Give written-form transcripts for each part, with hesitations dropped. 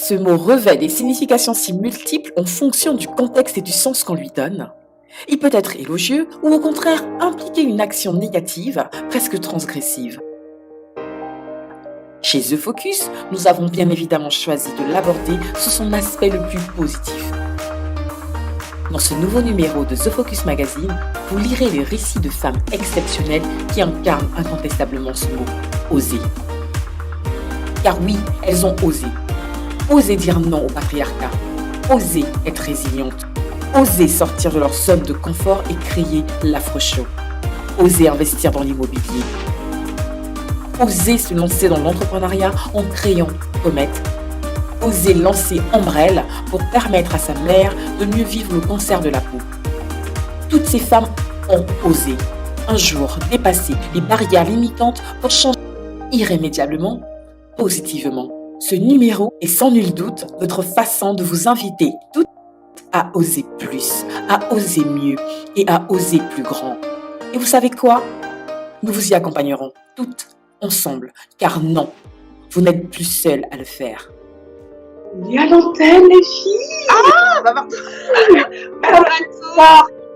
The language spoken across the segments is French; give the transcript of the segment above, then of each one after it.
Ce mot revêt des significations si multiples en fonction du contexte et du sens qu'on lui donne. Il peut être élogieux ou au contraire impliquer une action négative, presque transgressive. Chez The Focus, nous avons bien évidemment choisi de l'aborder sous son aspect le plus positif. Dans ce nouveau numéro de The Focus Magazine, vous lirez les récits de femmes exceptionnelles qui incarnent incontestablement ce mot, oser. Car oui, elles ont osé. Oser dire non au patriarcat. Oser être résilientes. Oser sortir de leur zone de confort et créer l'afro-show. Oser investir dans l'immobilier. Oser se lancer dans l'entrepreneuriat en créant Comet. Oser lancer Ombrelle pour permettre à sa mère de mieux vivre le cancer de la peau. Toutes ces femmes ont osé, un jour, dépasser les barrières limitantes pour changer irrémédiablement, positivement. Ce numéro est sans nul doute notre façon de vous inviter toutes à oser plus, à oser mieux et à oser plus grand. Et vous savez quoi? Nous vous y accompagnerons toutes ensemble, car non, vous n'êtes plus seules à le faire. Il y a l'antenne, les filles.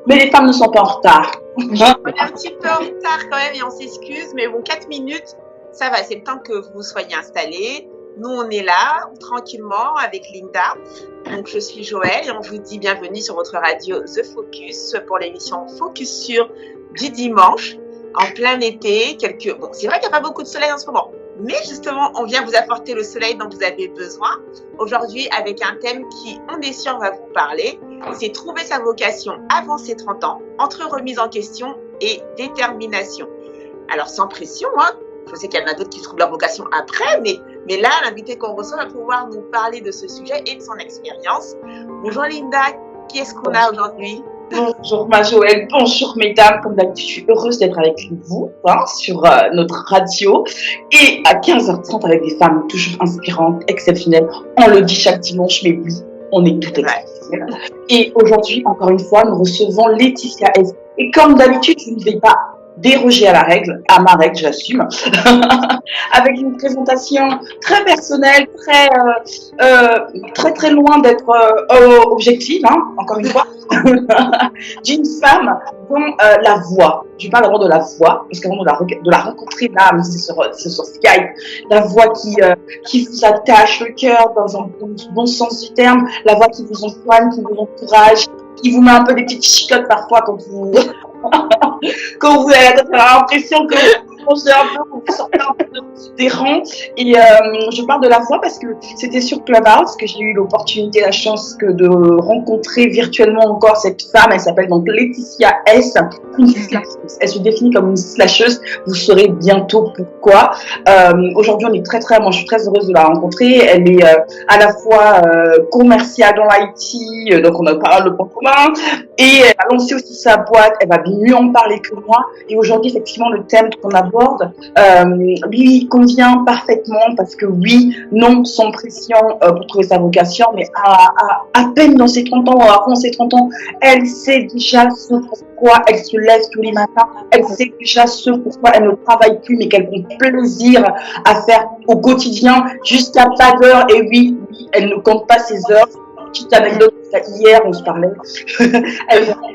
Mais les femmes ne sont pas en retard. On est un petit peu en retard quand même et on s'excuse, mais bon, 4 minutes, ça va, c'est le temps que vous soyez installés. Nous, on est là, tranquillement, avec Linda. Donc, je suis Joëlle et on vous dit bienvenue sur votre radio The Focus pour l'émission Focus sur du dimanche, en plein été. Bon, c'est vrai qu'il n'y a pas beaucoup de soleil en ce moment, mais justement, on vient vous apporter le soleil dont vous avez besoin. Aujourd'hui, avec un thème qui, on est sûr, va vous parler. C'est trouver sa vocation avant ses 30 ans, entre remise en question et détermination. Alors, sans pression, hein. Je sais qu'il y en a d'autres qui trouvent leur vocation après, mais là, l'invité qu'on reçoit va pouvoir nous parler de ce sujet et de son expérience. Bonjour Linda, qui est-ce qu'on a aujourd'hui? Bonjour ma Joëlle, bonjour mesdames. Comme d'habitude, je suis heureuse d'être avec vous sur notre radio. Et à 15h30 avec des femmes toujours inspirantes, exceptionnelles. On le dit chaque dimanche, mais oui, on est toutes exceptionnelles. Et aujourd'hui, encore une fois, nous recevons Laetitia S. Et comme d'habitude, je ne vais pas déroger à ma règle, j'assume, avec une présentation très personnelle, très loin d'être objective, hein, encore une fois, d'une femme dont la voix, je parle d'abord de la voix, parce qu'avant de la rencontrer là, c'est sur Skype, la voix qui vous attache le cœur dans un bon sens du terme, la voix qui vous empoigne, qui vous encourage, qui vous met un peu des petites chicottes parfois quand vous avez l'impression que vous mangez un peu, vous sortez un peu des rangs. Et je parle de la voix parce que c'était sur Clubhouse que j'ai eu l'opportunité, la chance de rencontrer virtuellement encore cette femme. Elle s'appelle donc Laetitia S. Elle se définit comme une slasheuse. Vous saurez bientôt pourquoi. Aujourd'hui, moi, je suis très heureuse de la rencontrer. Elle est à la fois commerciale dans l'IT, donc on a pas le point commun. Et elle a lancé aussi sa boîte. Elle va mieux en parler que moi. Et aujourd'hui, effectivement, le thème qu'on aborde lui convient parfaitement parce que oui, non, sans pression pour trouver sa vocation, mais à peine dans ses 30 ans, avant ses 30 ans, elle sait déjà ce pourquoi elle se lève tous les matins. Elle sait déjà ce pourquoi elle ne travaille plus, mais qu'elle prend plaisir à faire au quotidien jusqu'à pas d'heure. Et oui, elle ne compte pas ses heures. Petite anecdote, hier on se parlait, elle travaille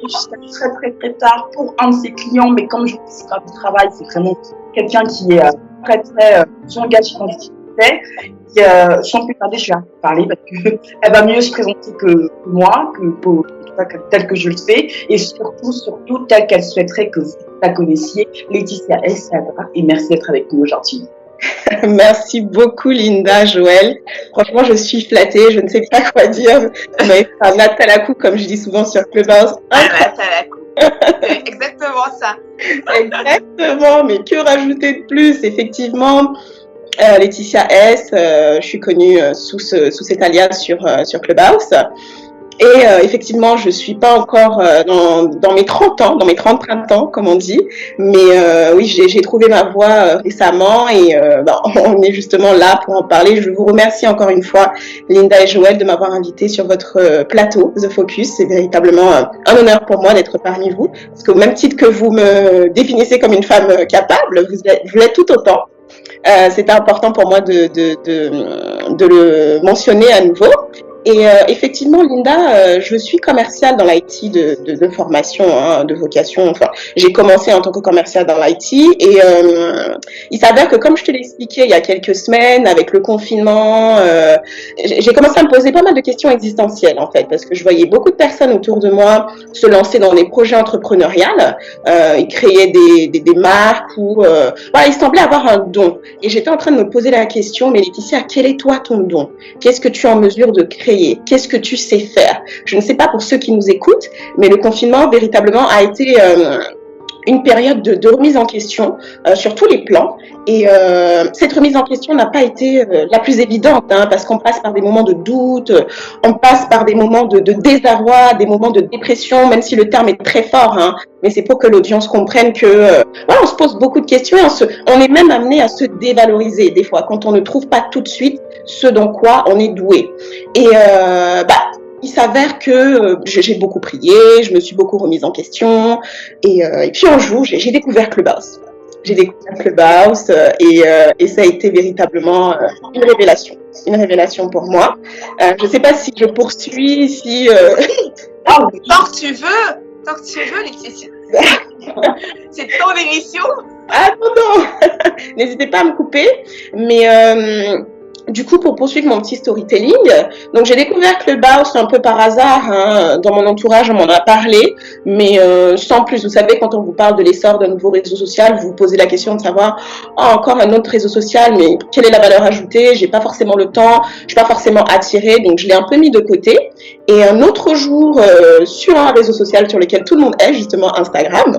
jusqu'à très tard pour un de ses clients, mais comme je dis, du travail, c'est vraiment quelqu'un qui est très engagé dans ce qu'il fait. Sans plus tarder, je vais parler parce qu'elle va mieux se présenter que moi, tel que je le fais, et surtout telle qu'elle souhaiterait que vous la connaissiez. Laetitia S. Et merci d'être avec nous aujourd'hui. Merci beaucoup Linda, Joëlle. Franchement, je suis flattée, je ne sais pas quoi dire. Vous m'avez fait un appel à coup, comme je dis souvent sur Clubhouse. Exactement ça. Exactement, mais que rajouter de plus? Effectivement, Laetitia S, je suis connue sous cet alias sur Clubhouse. Et effectivement, je suis pas encore dans mes 30 ans, dans mes 30 printemps, comme on dit. Mais oui, j'ai trouvé ma voie récemment et on est justement là pour en parler. Je vous remercie encore une fois, Linda et Joël, de m'avoir invité sur votre plateau, The Focus. C'est véritablement un honneur pour moi d'être parmi vous. Parce qu'au même titre que vous me définissez comme une femme capable, vous l'êtes tout autant. C'était important pour moi de le mentionner à nouveau. Et effectivement, Linda, je suis commerciale dans l'IT de formation, de vocation. Enfin, j'ai commencé en tant que commerciale dans l'IT et il s'avère que, comme je te l'ai expliqué il y a quelques semaines, avec le confinement, j'ai commencé à me poser pas mal de questions existentielles en fait, parce que je voyais beaucoup de personnes autour de moi se lancer dans des projets entrepreneuriales, ils créaient des marques ou voilà, ils semblaient avoir un don. Et j'étais en train de me poser la question, mais Laetitia, quel est toi ton don? Qu'est-ce que tu es en mesure de créer? Qu'est-ce que tu sais faire? Je ne sais pas pour ceux qui nous écoutent, mais le confinement véritablement a été une période de remise en question sur tous les plans. Et cette remise en question n'a pas été la plus évidente, parce qu'on passe par des moments de doute, on passe par des moments de désarroi, des moments de dépression, même si le terme est très fort, mais c'est pour que l'audience comprenne que voilà, on se pose beaucoup de questions, on est même amené à se dévaloriser des fois quand on ne trouve pas tout de suite ce dans quoi on est doué. Et il s'avère que j'ai beaucoup prié, je me suis beaucoup remise en question, et puis un jour, j'ai découvert Clubhouse. J'ai découvert Clubhouse et ça a été véritablement une révélation pour moi. Je ne sais pas si je poursuis, si... Tant que tu veux, Laetitia. C'est ton émission. Ah non, n'hésitez pas à me couper, mais... du coup, pour poursuivre mon petit storytelling, donc j'ai découvert Clubhouse un peu par hasard, dans mon entourage, on m'en a parlé, mais sans plus. Vous savez, quand on vous parle de l'essor d'un nouveau réseau social, vous vous posez la question de savoir, encore un autre réseau social, mais quelle est la valeur ajoutée? J'ai pas forcément le temps, je suis pas forcément attirée, donc je l'ai un peu mis de côté. Et un autre jour, sur un réseau social sur lequel tout le monde est, justement Instagram,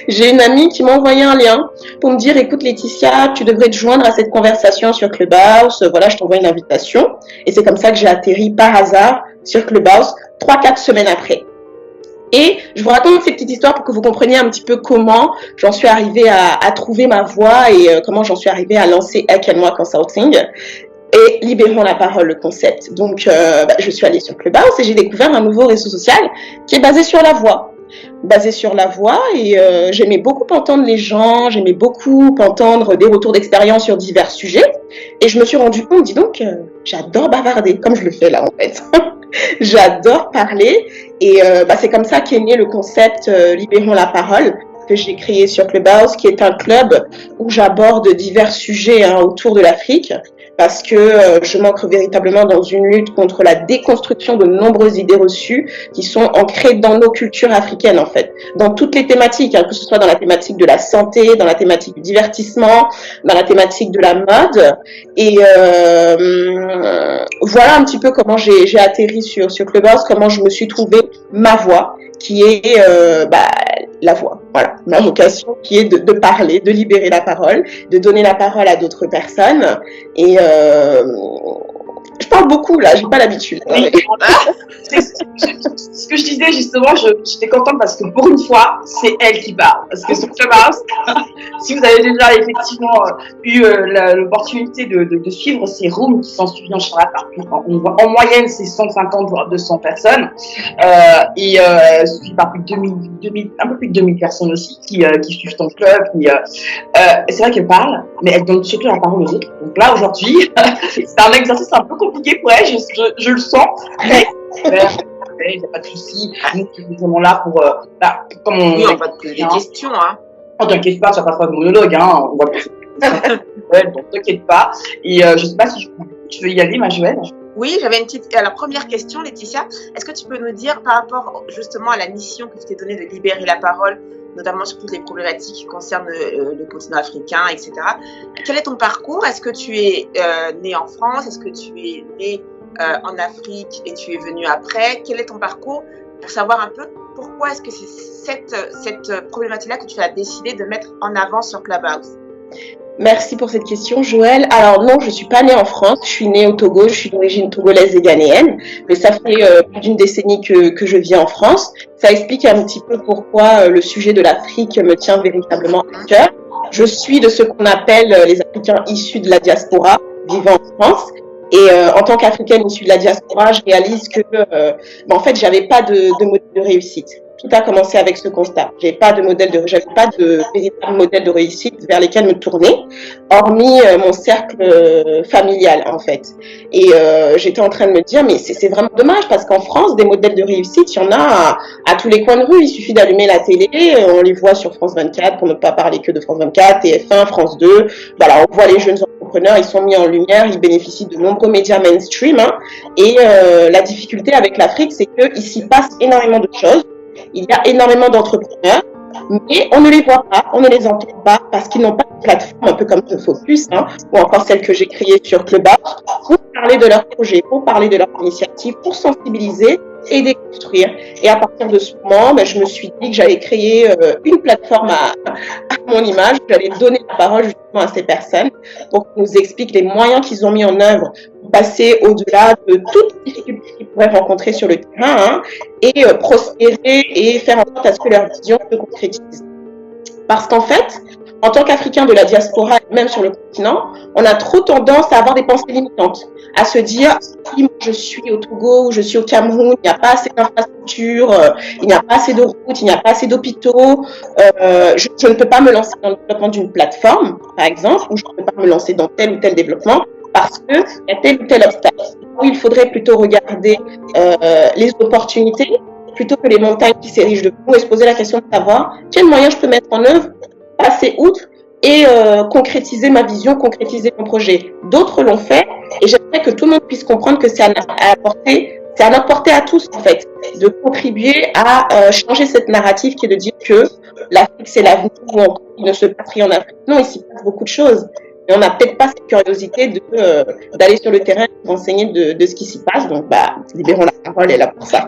j'ai une amie qui m'a envoyé un lien pour me dire, écoute Laetitia, tu devrais te joindre à cette conversation sur Clubhouse, voilà, je t'envoie une invitation. Et c'est comme ça que j'ai atterri par hasard sur Clubhouse 3-4 semaines après. Et je vous raconte cette petite histoire pour que vous compreniez un petit peu comment j'en suis arrivée à trouver ma voie et comment j'en suis arrivée à lancer Ek & Moi Consulting et Libérons la parole, le concept. Donc, je suis allée sur Clubhouse et j'ai découvert un nouveau réseau social qui est basé sur la voix. Et j'aimais beaucoup entendre les gens, j'aimais beaucoup entendre des retours d'expérience sur divers sujets et je me suis rendu compte, dis donc, j'adore bavarder comme je le fais là en fait. J'adore parler et c'est comme ça qu'est né le concept Libérons la parole que j'ai créé sur Clubhouse, qui est un club où j'aborde divers sujets autour de l'Afrique parce que je m'ancre véritablement dans une lutte contre la déconstruction de nombreuses idées reçues qui sont ancrées dans nos cultures africaines en fait, dans toutes les thématiques, que ce soit dans la thématique de la santé, dans la thématique du divertissement, dans la thématique de la mode. Et voilà un petit peu comment j'ai atterri sur Clubhouse, comment je me suis trouvé ma voix, qui est la voix. Voilà, ma vocation qui est de parler, de libérer la parole, de donner la parole à d'autres personnes. Et je parle beaucoup là, j'ai pas l'habitude. Ce que je disais justement, j'étais contente parce que pour une fois, c'est elle qui parle. Parce que sur Clubhouse, si vous avez déjà effectivement eu l'opportunité de suivre ces rooms qui sont suivis en en moyenne, c'est 150 voire 200 personnes. Suivi par plus de un peu plus de 2000 personnes aussi qui suivent ton club. C'est vrai qu'elle parle, mais elle donne surtout la parole aux autres. Donc là, aujourd'hui, c'est un exercice un peu compliqué pour elle, je le sens. Mais il n'y a pas de souci. Nous sommes là pour. Comme oui, on va te poser des questions. Oh, t'inquiète pas, ça passe pas de monologue. On va ouais, donc t'inquiète pas. Et je sais pas si tu veux y aller, ma Joëlle. Oui, j'avais la première question, Laetitia. Est-ce que tu peux nous dire par rapport justement à la mission que tu t'es donnée de libérer la parole, notamment sur toutes les problématiques qui concernent le continent africain, etc. Quel est ton parcours? Est-ce que tu es né en France? Est-ce que tu es né en Afrique et tu es venu après? Quel est ton parcours pour savoir un peu pourquoi est-ce que c'est cette problématique-là que tu as décidé de mettre en avant sur Clubhouse? Merci pour cette question, Joël. Alors non, je suis pas née en France, je suis née au Togo, je suis d'origine togolaise et ghanéenne, mais ça fait plus d'une décennie que je vis en France. Ça explique un petit peu pourquoi le sujet de l'Afrique me tient véritablement à cœur. Je suis de ce qu'on appelle les Africains issus de la diaspora, vivant en France. Et en tant qu'Africaine issue de la diaspora, je réalise que, en fait, j'avais pas de modèle de réussite. Tout a commencé avec ce constat. J'avais pas de véritable modèle de réussite vers lesquels me tourner, hormis mon cercle familial en fait. Et j'étais en train de me dire, mais c'est vraiment dommage parce qu'en France, des modèles de réussite, il y en a à tous les coins de rue. Il suffit d'allumer la télé, on les voit sur France 24, pour ne pas parler que de France 24, TF1, France 2. Voilà, on voit les jeunes entrepreneurs, ils sont mis en lumière, ils bénéficient de nombreux médias mainstream. Hein, et la difficulté avec l'Afrique, c'est qu'il s'y passe énormément de choses. Il y a énormément d'entrepreneurs, mais on ne les voit pas, on ne les entend pas parce qu'ils n'ont pas de plateforme, un peu comme The Focus, hein, ou encore celle que j'ai créée sur Clubhouse, pour parler de leurs projets, pour parler de leurs initiatives, pour sensibiliser et déconstruire. Et à partir de ce moment, je me suis dit que j'allais créer une plateforme à mon image, j'allais donner la parole justement à ces personnes pour qu'ils nous expliquent les moyens qu'ils ont mis en œuvre pour passer au-delà de toutes les difficultés qu'ils pourraient rencontrer sur le terrain, hein, et prospérer et faire en sorte à ce que leur vision se concrétise. Parce qu'en fait, en tant qu'Africains de la diaspora, et même sur le continent, on a trop tendance à avoir des pensées limitantes, à se dire, si je suis au Togo ou je suis au Cameroun, il n'y a pas assez d'infrastructures, il n'y a pas assez de routes, il n'y a pas assez d'hôpitaux, je ne peux pas me lancer dans le développement d'une plateforme, par exemple, ou je ne peux pas me lancer dans tel ou tel développement, parce qu'il y a tel ou tel obstacle. Où il faudrait plutôt regarder les opportunités, plutôt que les montagnes qui s'érigent de nous, et se poser la question de savoir quels moyens je peux mettre en œuvre, passer outre et concrétiser ma vision, concrétiser mon projet. D'autres l'ont fait et j'aimerais que tout le monde puisse comprendre que c'est à notre portée à tous en fait, de contribuer à changer cette narrative qui est de dire que l'Afrique c'est l'avenir ou encore il ne se passe rien en Afrique. Non, il s'y passe beaucoup de choses. Mais on n'a peut-être pas cette curiosité d'aller sur le terrain et de renseigner de ce qui s'y passe. Donc, libérons la parole, elle est là pour ça.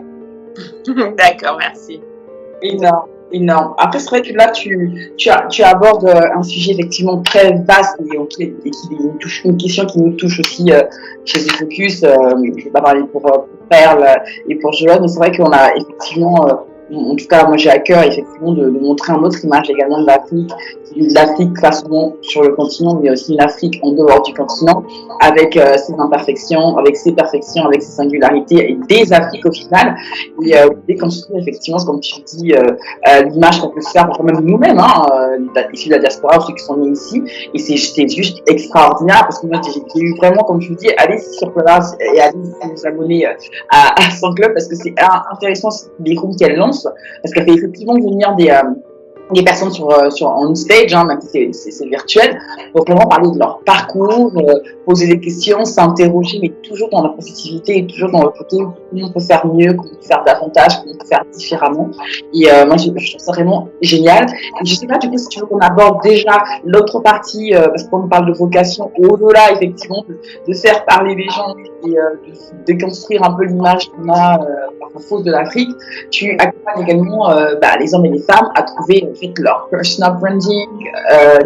D'accord, merci. Énorme. Après, c'est vrai que là, tu abordes un sujet effectivement très vaste et qui nous touche, une question qui nous touche aussi chez The Focus. Je ne vais pas parler pour Perle et pour Joël, mais c'est vrai qu'on a effectivement, en tout cas, moi j'ai à cœur effectivement de montrer une autre image également de l'Afrique façon sur le continent, mais aussi l'Afrique en dehors du continent, avec ses imperfections, avec ses perfections, avec ses singularités et des Afriques au final. Et déconstruire effectivement, comme tu dis, l'image qu'on peut se faire, même nous-mêmes, issus de la diaspora, ceux qui sont nés ici. Et c'est juste extraordinaire parce que moi j'ai eu vraiment, comme je vous dis, allez sur Clubhouse et allez vous abonner à son club parce que c'est intéressant les rooms qu'elle lance, parce qu'elle fait effectivement venir des personnes sur on stage, hein, même si c'est virtuel, pour vraiment parler de leur parcours, poser des questions, s'interroger, mais toujours dans la positivité et toujours dans le côté comment on peut faire mieux, comment on peut faire davantage, comment on peut faire différemment. Et moi, je trouve ça vraiment génial. Et je sais pas du coup si tu veux qu'on aborde déjà l'autre partie, parce qu'on parle de vocation, au-delà effectivement de faire parler les gens et de déconstruire un peu l'image qu'on a parfois fausse de l'Afrique. Tu accompagnes également les hommes et les femmes à trouver en fait leur personal branding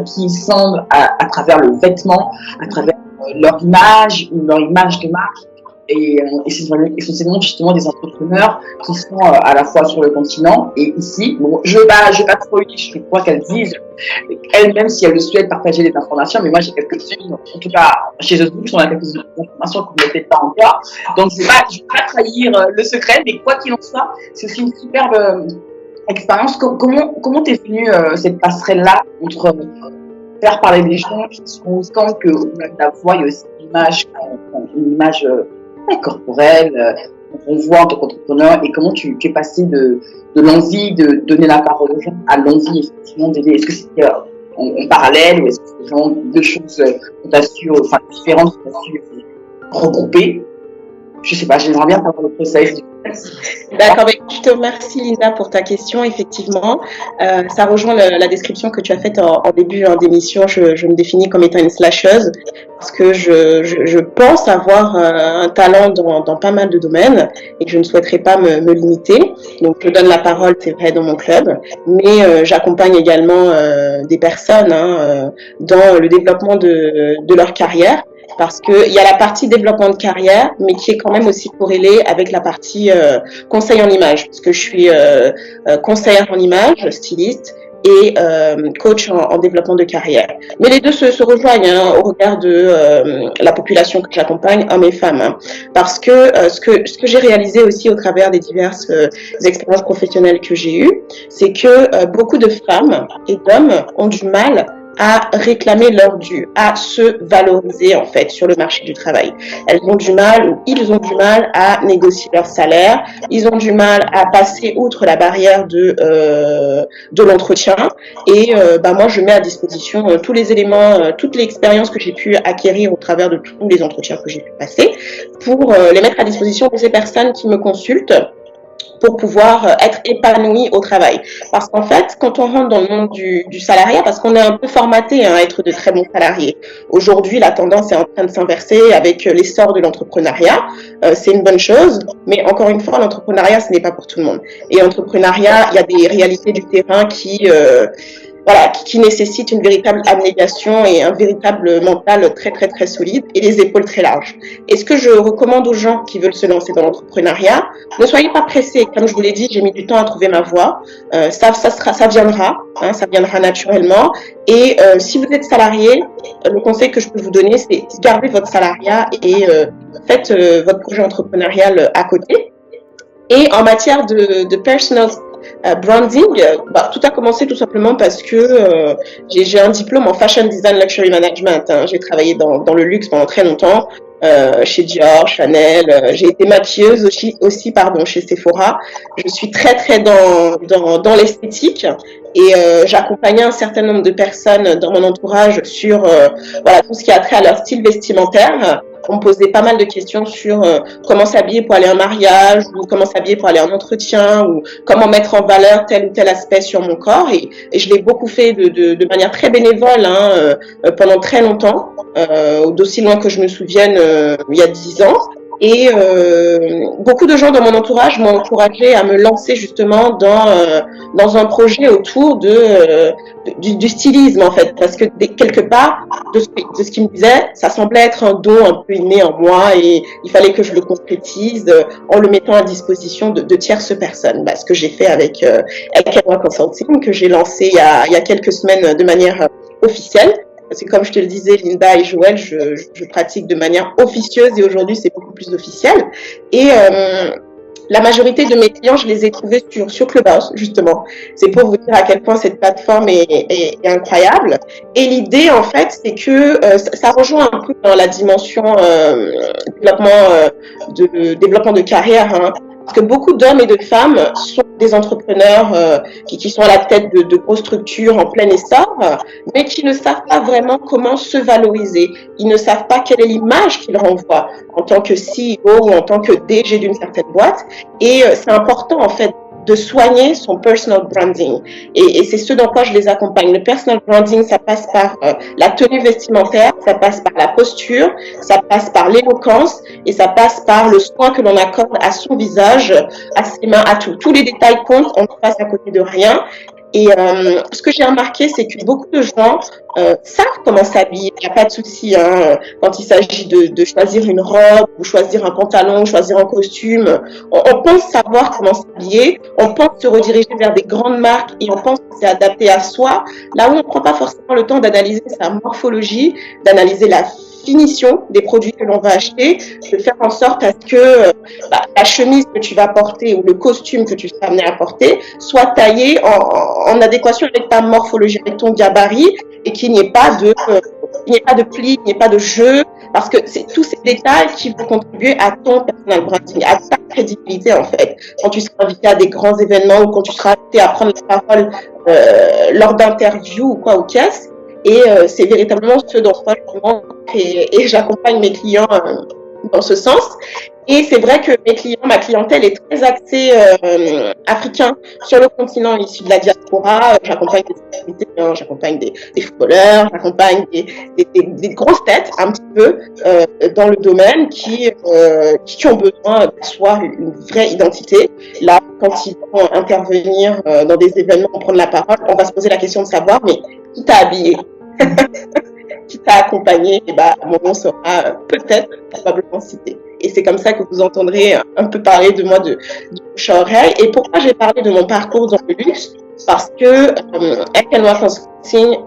qui semble à travers le vêtement, à travers leur image ou leur image de marque. Et c'est essentiellement justement des entrepreneurs qui sont à la fois sur le continent et ici. Bon, je vais pas trop je crois qu'elles disent elles-mêmes si elles le souhaitent partager des informations, mais moi j'ai quelques-unes, en tout cas chez The Focus on a quelques informations que vous n'avez peut-être pas encore. Donc je vais pas trahir le secret, mais quoi qu'il en soit, c'est aussi une superbe expérience. Comment t'es venue cette passerelle-là entre faire parler des gens qui se constant que la voix, il y a aussi une image corporelle qu'on voit en tant qu'entrepreneur, et comment tu es passé de l'envie de donner la parole aux gens à l'envie effectivement d'aider. Est-ce que c'était en parallèle ou est-ce que c'est vraiment deux choses qu'on t'a su, différentes qu'on t'a su regrouper? Je sais pas, j'aimerais bien savoir le process. D'accord, je te remercie Linda pour ta question. Effectivement, ça rejoint la description que tu as faite en début d'émission. Je me définis comme étant une slasheuse parce que je pense avoir un talent dans pas mal de domaines et que je ne souhaiterais pas me limiter. Donc, je donne la parole, c'est vrai, dans mon club, mais j'accompagne également des personnes dans le développement de leur carrière. Parce qu'il y a la partie développement de carrière, mais qui est quand même aussi corrélée avec la partie conseil en image. Parce que je suis conseillère en image, styliste, et coach en développement de carrière. Mais les deux se rejoignent au regard de la population que j'accompagne, hommes et femmes. Parce que ce que j'ai réalisé aussi au travers des diverses expériences professionnelles que j'ai eues, c'est que beaucoup de femmes et d'hommes ont du mal à réclamer leur dû, à se valoriser en fait sur le marché du travail. Elles ont du mal, ou ils ont du mal à négocier leur salaire, ils ont du mal à passer outre la barrière de l'entretien. Et moi, je mets à disposition tous les éléments, toute l'expérience que j'ai pu acquérir au travers de tous les entretiens que j'ai pu passer, pour les mettre à disposition de ces personnes qui me consultent, pour pouvoir être épanoui au travail. Parce qu'en fait, quand on rentre dans le monde du salariat, parce qu'on est un peu formaté à être de très bons salariés. Aujourd'hui, la tendance est en train de s'inverser avec l'essor de l'entrepreneuriat. C'est une bonne chose, mais encore une fois, l'entrepreneuriat, ce n'est pas pour tout le monde. Et l'entrepreneuriat, il y a des réalités du terrain qui nécessitent une véritable abnégation et un véritable mental très, très, très solide et les épaules très larges. Et ce que je recommande aux gens qui veulent se lancer dans l'entrepreneuriat, ne soyez pas pressés. Comme je vous l'ai dit, j'ai mis du temps à trouver ma voie. Ça viendra, ça viendra naturellement. Et si vous êtes salarié, le conseil que je peux vous donner, c'est gardez votre salariat et faites votre projet entrepreneurial à côté. Et en matière de personal branding, tout a commencé tout simplement parce que j'ai un diplôme en fashion design luxury management. J'ai travaillé dans le luxe pendant très longtemps, chez Dior, Chanel. J'ai été maquilleuse aussi chez Sephora. Je suis très très dans l'esthétique et j'accompagnais un certain nombre de personnes dans mon entourage sur tout ce qui a trait à leur style vestimentaire. On me posait pas mal de questions sur comment s'habiller pour aller à un mariage, ou comment s'habiller pour aller en entretien, ou comment mettre en valeur tel ou tel aspect sur mon corps. Et je l'ai beaucoup fait de manière très bénévole pendant très longtemps, d'aussi loin que je me souvienne, il y a 10 ans. Et beaucoup de gens dans mon entourage m'ont encouragé à me lancer justement dans un projet autour du stylisme en fait, parce que quelque part de ce qu'ils me disaient, ça semblait être un don un peu inné en moi et il fallait que je le concrétise en le mettant à disposition de tierces personnes. Ce que j'ai fait avec Elwa Consulting, que j'ai lancé il y a quelques semaines de manière officielle. Parce que comme je te le disais, Linda et Joël, je pratique de manière officieuse et aujourd'hui c'est beaucoup plus officiel. Et la majorité de mes clients, je les ai trouvés sur Clubhouse, justement. C'est pour vous dire à quel point cette plateforme est incroyable. Et l'idée, en fait, c'est que ça rejoint un peu dans la dimension développement de carrière. Parce que beaucoup d'hommes et de femmes sont des entrepreneurs qui sont à la tête de grosses structures en plein essor, mais qui ne savent pas vraiment comment se valoriser. Ils ne savent pas quelle est l'image qu'ils renvoient en tant que CEO ou en tant que DG d'une certaine boîte. Et c'est important, en fait, de soigner son personal branding. Et c'est ce dans quoi je les accompagne. Le personal branding, ça passe par la tenue vestimentaire, ça passe par la posture, ça passe par l'éloquence et ça passe par le soin que l'on accorde à son visage, à ses mains, à tout. Tous les détails comptent, on ne passe à côté de rien. Et ce que j'ai remarqué, c'est que beaucoup de gens savent comment s'habiller. Il n'y a pas de souci quand il s'agit de choisir une robe ou choisir un pantalon, choisir un costume. On pense savoir comment s'habiller, on pense se rediriger vers des grandes marques et on pense que c'est adapté à soi. Là où on ne prend pas forcément le temps d'analyser sa morphologie, d'analyser la finition des produits que l'on va acheter, de faire en sorte à ce que la chemise que tu vas porter ou le costume que tu seras amené à porter soit taillé en adéquation avec ta morphologie, avec ton gabarit et qu'il n'y ait pas de plis, qu'il n'y ait pas de jeu, parce que c'est tous ces détails qui vont contribuer à ton personal branding, à ta crédibilité en fait. Quand tu seras invité à des grands événements ou quand tu seras invité à prendre la parole lors d'interviews ou quoi ou qu'est-ce. Et c'est véritablement ce dont moi je me rends et j'accompagne mes clients dans ce sens. Et c'est vrai que ma clientèle est très axée africain sur le continent issu de la diaspora. J'accompagne des célébrités, j'accompagne des footballeurs, j'accompagne des grosses têtes un petit peu dans le domaine qui ont besoin d'asseoir une vraie identité. Là, quand ils vont intervenir dans des événements, prendre la parole, on va se poser la question de savoir, mais qui t'a habillé? Qui t'a accompagné? Et mon nom sera peut-être probablement cité. Et c'est comme ça que vous entendrez un peu parler de moi de bouche à oreille. Et pourquoi j'ai parlé de mon parcours dans le luxe? Parce que Ekenwa Consulting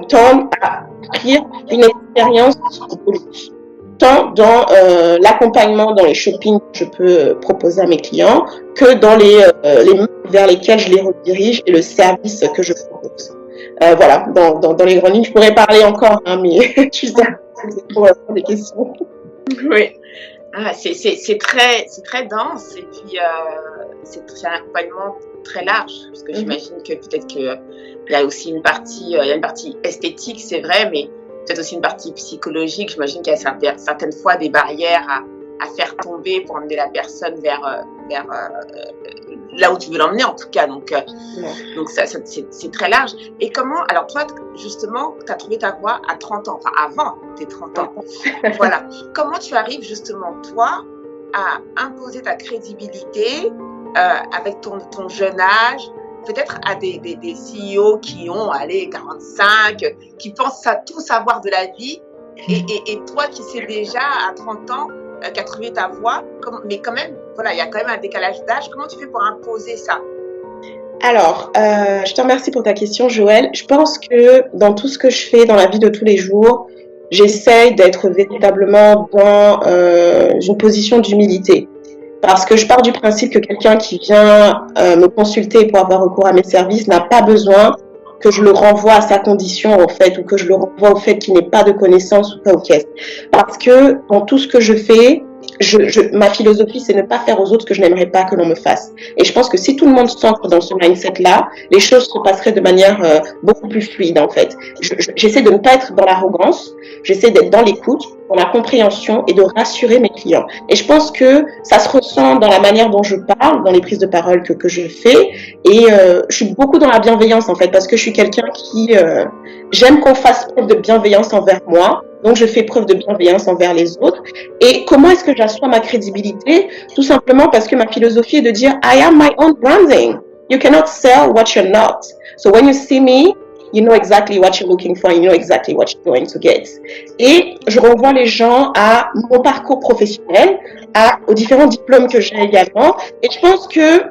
tend à offrir une expérience de luxe, tant dans l'accompagnement dans les shoppings que je peux proposer à mes clients, que dans les marques vers lesquelles je les redirige et le service que je propose. Voilà, dans les grandes lignes, je pourrais parler encore, hein, mais je suis sûre que c'est pour des questions. Oui. Ah, c'est très dense et puis c'est un accompagnement très large parce que j'imagine que peut-être que il y a aussi une partie esthétique, c'est vrai, mais peut-être aussi une partie psychologique. J'imagine qu'il y a certaines fois des barrières à faire tomber pour emmener la personne vers là où tu veux l'emmener en tout cas. Donc ça c'est très large. Et comment, alors toi justement, tu as trouvé ta voie à 30 ans, enfin avant tes 30 ans. Voilà. Comment tu arrives justement toi à imposer ta crédibilité avec ton jeune âge, peut-être à des CEO qui ont 45, qui pensent à tout savoir de la vie, et toi qui sais déjà à 30 ans qu'à trouver ta voie, mais quand même, voilà, il y a quand même un décalage d'âge. Comment tu fais pour imposer ça? Alors, je te remercie pour ta question, Joël. Je pense que dans tout ce que je fais dans la vie de tous les jours, j'essaye d'être véritablement dans une position d'humilité. Parce que je pars du principe que quelqu'un qui vient me consulter pour avoir recours à mes services n'a pas besoin que je le renvoie à sa condition, au fait, ou que je le renvoie au fait qu'il n'ait pas de connaissances ou pas aux caisses. Parce que dans tout ce que je fais, ma philosophie, c'est ne pas faire aux autres ce que je n'aimerais pas que l'on me fasse. Et je pense que si tout le monde s'ancre dans ce mindset-là, les choses se passeraient de manière beaucoup plus fluide, en fait. J'essaie de ne pas être dans l'arrogance, j'essaie d'être dans l'écoute, dans la compréhension et de rassurer mes clients. Et je pense que ça se ressent dans la manière dont je parle, dans les prises de parole que je fais. Et je suis beaucoup dans la bienveillance, en fait, parce que je suis quelqu'un qui... j'aime qu'on fasse preuve de bienveillance envers moi. Donc, je fais preuve de bienveillance envers les autres. Et comment est-ce que j'assois ma crédibilité? Tout simplement parce que ma philosophie est de dire I am my own branding. You cannot sell what you're not. So when you see me, you know exactly what you're looking for, you know exactly what you're going to get. Et je renvoie les gens à mon parcours professionnel, aux différents diplômes que j'ai également. Et je pense que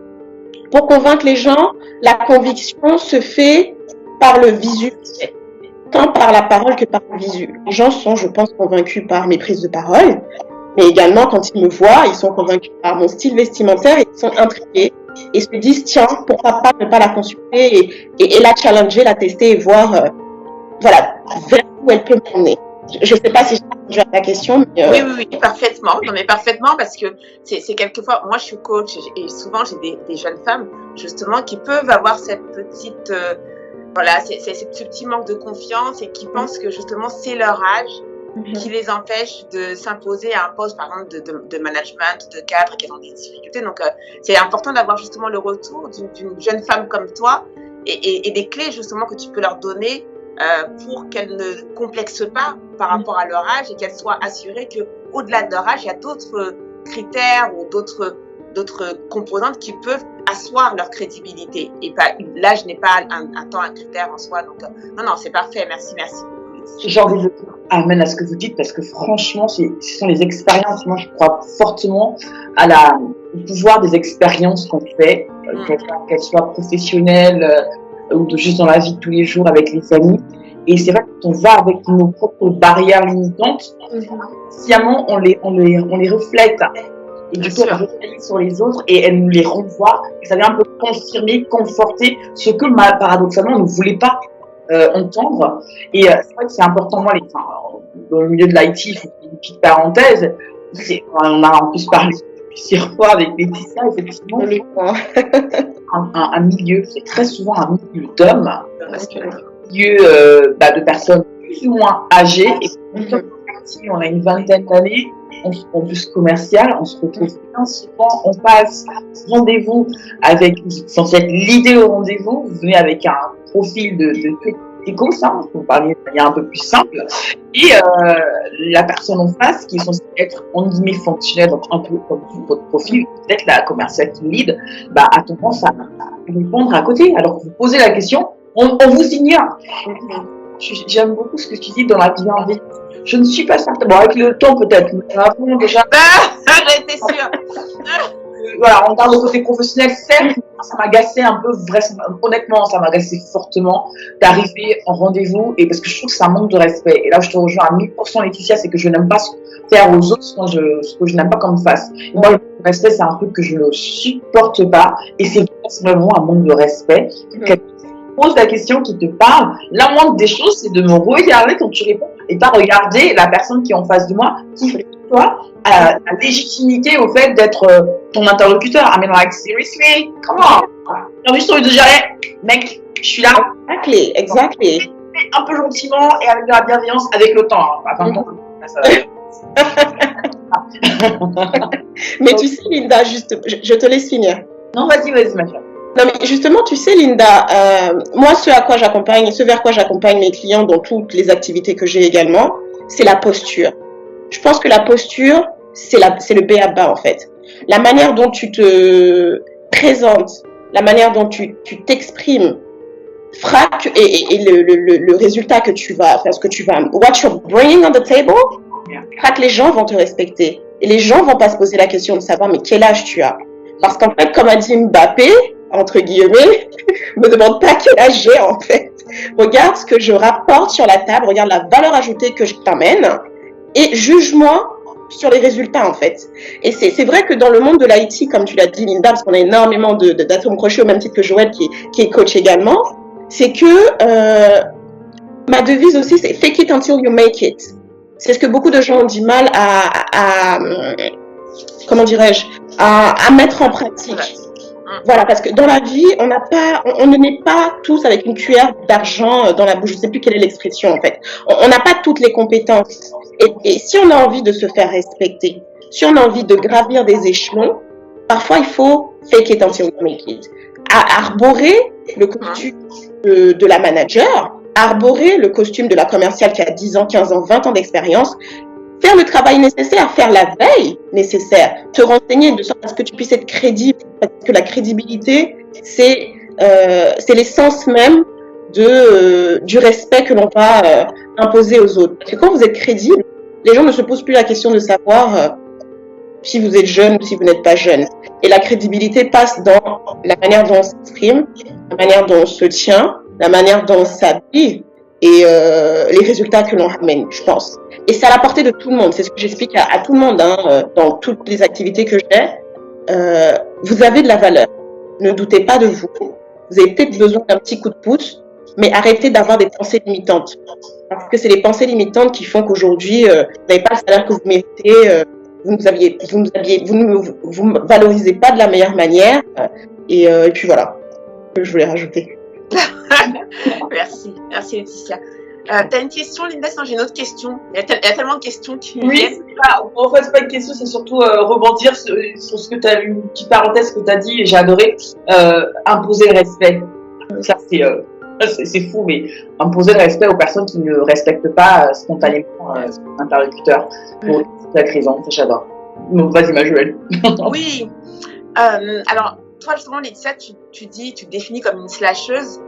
pour convaincre les gens, la conviction se fait par le visuel, tant par la parole que par le visuel. Les gens sont, je pense, convaincus par mes prises de parole, mais également quand ils me voient, ils sont convaincus par mon style vestimentaire et ils sont intrigués et se disent tiens, pourquoi pas ne pas la consulter et la challenger, la tester et voir voilà, vers où elle peut m'emmener. Je ne sais pas si j'ai répondu à ta question. Mais Oui, parfaitement. Non, mais parfaitement, parce que c'est quelquefois, moi je suis coach et souvent j'ai des jeunes femmes justement qui peuvent avoir cette petite voilà, c'est ce petit manque de confiance et qui pensent que justement c'est leur âge qui les empêche de s'imposer à un poste, par exemple, de management, de cadre, qui ont des difficultés. Donc, c'est important d'avoir justement le retour d'une jeune femme comme toi et des clés justement que tu peux leur donner pour qu'elles ne complexent pas par rapport à leur âge et qu'elles soient assurées qu'au-delà de leur âge, il y a d'autres critères ou d'autres composantes qui peuvent asseoir leur crédibilité. Et l'âge n'est pas un critère en soi. Donc, non, c'est parfait. Merci. J'ai envie de dire amen à ce que vous dites parce que franchement, ce sont les expériences. Moi, je crois fortement au pouvoir des expériences qu'on fait, qu'elles soient professionnelles ou juste dans la vie de tous les jours avec les amis. Et c'est vrai que quand on va avec nos propres barrières limitantes, sciemment, on les reflète. Et du coup, on reflète sur les autres et elles nous les renvoient. Et ça vient un peu confirmer, conforter ce que paradoxalement on ne voulait pas entendre. Et c'est vrai que c'est important, moi, dans le milieu de l'IT, une petite parenthèse, on a en plus parlé plusieurs fois avec Laetitia, effectivement, un milieu, c'est très souvent un milieu d'hommes, parce que un milieu de personnes plus ou moins âgées, et si on a une vingtaine d'années, en plus commercial, on se retrouve bien souvent, on passe rendez-vous avec, censé être l'idée au rendez-vous, vous venez avec un profil de éco, ça, pour parler de manière un peu plus simple, et la personne en face, qui est censée être, en guillemets, fonctionnelle, donc un peu comme votre profil, peut-être la commerciale qui lead, a tendance à répondre à côté, alors que vous posez la question, on vous ignore. J'aime beaucoup ce que tu dis dans la bienveillance. Je ne suis pas certaine. Bon, avec le temps peut-être, mais avant déjà. J'étais sûre. Voilà, on parle au côté professionnel, certes, ça m'agaçait un peu, honnêtement, ça m'agaçait fortement d'arriver en rendez-vous, et parce que je trouve que c'est un manque de respect. Et là, je te rejoins à 1000%, Laetitia, c'est que je n'aime pas faire aux autres ce que je n'aime pas qu'on me fasse. Et moi, le respect, c'est un truc que je ne supporte pas, et c'est vraiment un manque de respect. Pose la question qui te parle, la moindre des choses, c'est de me regarder quand tu réponds et pas regarder la personne qui est en face de moi, qui fait toi la légitimité au fait d'être ton interlocuteur. I mean, like, seriously, come on. J'ai juste envie de dire, hey, mec, je suis là. Exactly. Un peu gentiment et avec de la bienveillance, avec le temps. Mais tu sais, Linda, juste, je te laisse finir. Non, vas-y, ma chère. Non, mais justement, tu sais, Linda, moi, ce vers quoi j'accompagne mes clients dans toutes les activités que j'ai également, c'est la posture. Je pense que la posture, c'est le b.a.-ba, en fait. La manière dont tu te présentes, la manière dont tu t'exprimes, fera et le résultat que tu vas, enfin, ce que tu vas, what you're bringing on the table, fera que les gens vont te respecter. Et les gens vont pas se poser la question de savoir, mais quel âge tu as? Parce qu'en fait, comme a dit Mbappé, entre guillemets, me demande pas quel âge j'ai, en fait. Regarde ce que je rapporte sur la table, regarde la valeur ajoutée que je t'amène, et juge-moi sur les résultats, en fait. Et c'est vrai que dans le monde de l'IT, comme tu l'as dit, Linda, parce qu'on a énormément d'atomes crochés, au même titre que Joël, qui est coach également, c'est que ma devise aussi, c'est fake it until you make it. C'est ce que beaucoup de gens ont du mal comment dirais-je, à mettre en pratique. Voilà, parce que dans la vie, on ne naît pas tous avec une cuillère d'argent dans la bouche. Je ne sais plus quelle est l'expression, en fait. On n'a pas toutes les compétences. Et si on a envie de se faire respecter, si on a envie de gravir des échelons, parfois il faut fake it until you make it. Arborer le costume de la manager, arborer le costume de la commerciale qui a 10 ans, 15 ans, 20 ans d'expérience, faire le travail nécessaire, faire la veille nécessaire, te renseigner de sorte à ce que tu puisses être crédible, parce que la crédibilité, c'est l'essence même du respect que l'on va imposer aux autres. Parce que quand vous êtes crédible, les gens ne se posent plus la question de savoir si vous êtes jeune ou si vous n'êtes pas jeune. Et la crédibilité passe dans la manière dont on s'exprime, la manière dont on se tient, la manière dont on s'habille, et les résultats que l'on ramène, je pense. Et c'est à la portée de tout le monde. C'est ce que j'explique à tout le monde dans toutes les activités que j'ai. Vous avez de la valeur. Ne doutez pas de vous. Vous avez peut-être besoin d'un petit coup de pouce, mais arrêtez d'avoir des pensées limitantes. Parce que c'est les pensées limitantes qui font qu'aujourd'hui, vous n'avez pas le salaire que vous méritez, vous ne me valorisez pas de la meilleure manière. Et puis voilà, je voulais rajouter. Merci Laetitia. T'as une question, Linda? Sinon, j'ai une autre question. Il y a tellement de questions qui Oui, viennent. en fait, c'est pas une question, c'est surtout rebondir sur ce que tu as, une petite parenthèse que tu as dit, et j'ai adoré, imposer le respect. Ça, c'est fou, mais imposer le respect aux personnes qui ne respectent pas spontanément son interlocuteur. Pour cette raison, j'adore. Vas-y, ma Joël. Oui. Alors, toi, justement, Laetitia, tu te définis comme une slasheuse.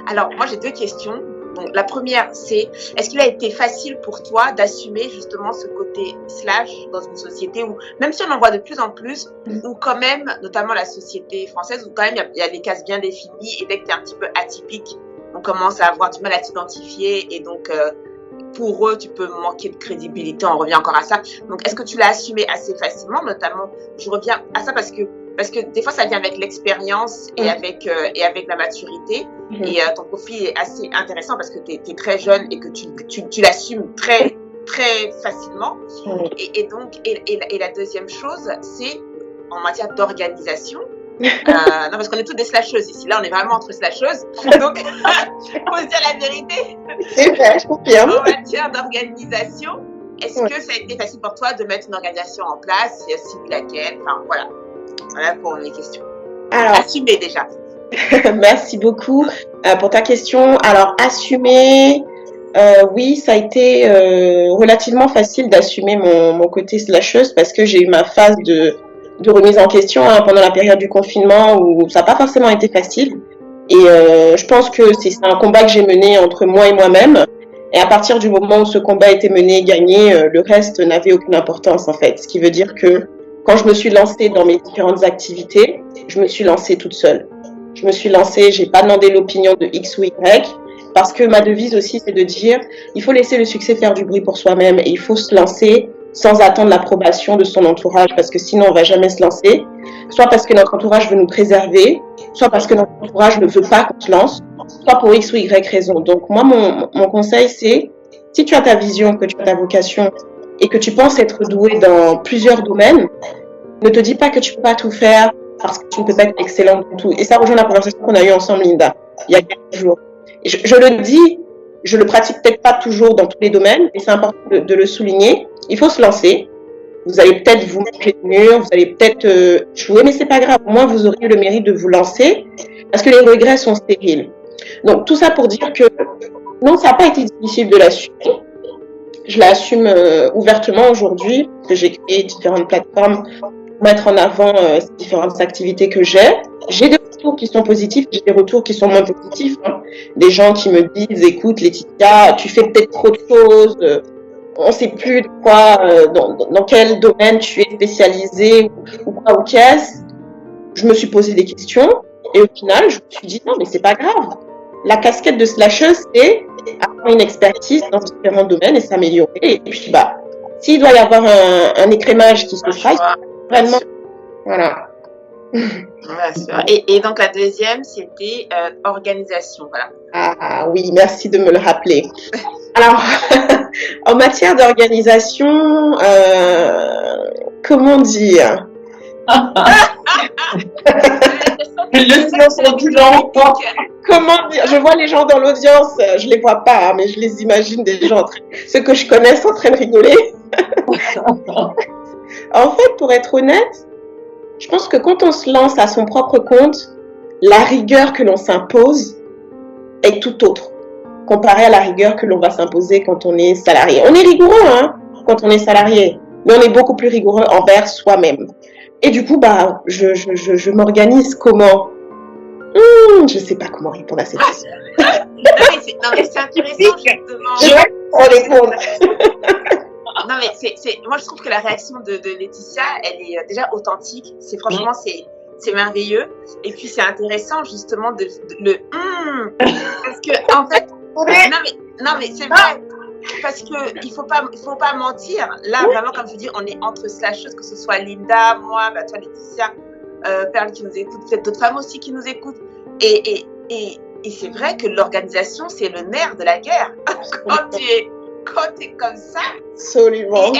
Alors, moi, j'ai deux questions. Donc, la première, c'est, est-ce qu'il a été facile pour toi d'assumer justement ce côté slash dans une société où, même si on en voit de plus en plus, où quand même, notamment la société française, où quand même il y a des cases bien définies, et dès que tu es un petit peu atypique, on commence à avoir du mal à t'identifier, et donc pour eux, tu peux manquer de crédibilité, on revient encore à ça. Donc, est-ce que tu l'as assumé assez facilement, notamment, je reviens à ça parce que des fois, ça vient avec l'expérience et avec la maturité. Et ton profil est assez intéressant parce que tu es très jeune et que tu l'assumes très, très facilement. Et donc, la deuxième chose, c'est en matière d'organisation. Non, parce qu'on est toutes des slasheuses ici. Là, on est vraiment entre slasheuses. Donc, faut se dire la vérité. C'est vrai, je confirme. En matière d'organisation, Est-ce que ça a été facile pour toi de mettre une organisation en place? Si oui, laquelle? Enfin, voilà. Voilà pour mes questions. Alors, Assumer déjà. merci beaucoup pour ta question. Alors, assumer, oui, ça a été relativement facile d'assumer mon côté slasheuse parce que j'ai eu ma phase de remise en question pendant la période du confinement où ça n'a pas forcément été facile. Et je pense que c'est un combat que j'ai mené entre moi et moi-même. Et à partir du moment où ce combat a été mené et gagné, le reste n'avait aucune importance en fait. Ce qui veut dire que quand je me suis lancée dans mes différentes activités, je me suis lancée toute seule. Je me suis lancée, j'ai pas demandé l'opinion de X ou Y, parce que ma devise aussi c'est de dire, il faut laisser le succès faire du bruit pour soi-même et il faut se lancer sans attendre l'approbation de son entourage, parce que sinon on va jamais se lancer. Soit parce que notre entourage veut nous préserver, soit parce que notre entourage ne veut pas qu'on se lance, soit pour X ou Y raison. Donc moi, mon conseil c'est, si tu as ta vision, que tu as ta vocation, et que tu penses être doué dans plusieurs domaines, ne te dis pas que tu peux pas tout faire parce que tu ne peux pas être excellent du tout. Et ça rejoint la conversation qu'on a eue ensemble, Linda, il y a quelques jours. Et je le dis, je le pratique peut-être pas toujours dans tous les domaines, et c'est important de le souligner. Il faut se lancer. Vous allez peut-être vous mettre les murs, vous allez peut-être jouer, mais c'est pas grave. Au moins, vous aurez le mérite de vous lancer parce que les regrets sont stériles. Donc, tout ça pour dire que non, ça n'a pas été difficile de l'assumer. Je l'assume ouvertement aujourd'hui, parce que j'ai créé différentes plateformes pour mettre en avant ces différentes activités que j'ai. J'ai des retours qui sont positifs, j'ai des retours qui sont moins positifs. Hein. Des gens qui me disent, écoute Laetitia, tu fais peut-être trop de choses, on ne sait plus de quoi, dans quel domaine tu es spécialisé ou quoi ou qu'est-ce. Je me suis posé des questions et au final, je me suis dit, non mais c'est pas grave. La casquette de slasheuse, c'est avoir une expertise dans différents domaines et s'améliorer. Et puis, s'il doit y avoir un écrémage qui se fasse, vraiment, voilà. Et donc, la deuxième, c'était organisation, voilà. Ah oui, merci de me le rappeler. Alors, en matière d'organisation, comment dire? Comment dire? Je vois les gens dans l'audience, je les vois pas, mais je les imagine des gens, ceux que je connais sont en train de rigoler. En fait, pour être honnête, je pense que quand on se lance à son propre compte, la rigueur que l'on s'impose est tout autre, comparé à la rigueur que l'on va s'imposer quand on est salarié. On est rigoureux, hein, quand on est salarié, mais on est beaucoup plus rigoureux envers soi-même. Et du coup, je m'organise comment? Je sais pas comment répondre à cette question. Non, mais c'est intéressant, justement. Je vais répondre. Non, mais moi, je trouve que la réaction de Laetitia, elle est déjà authentique. Franchement, c'est merveilleux. Et puis, c'est intéressant, justement, parce que, en fait, non, mais c'est vrai. Parce que il faut pas mentir. Là, vraiment, comme je dis, on est entre slasheuses, que ce soit Linda, moi, toi, Laetitia, Perle qui nous écoute, peut-être d'autres femmes aussi qui nous écoutent. Et c'est vrai que l'organisation, c'est le nerf de la guerre. Quand tu es comme ça, absolument. Et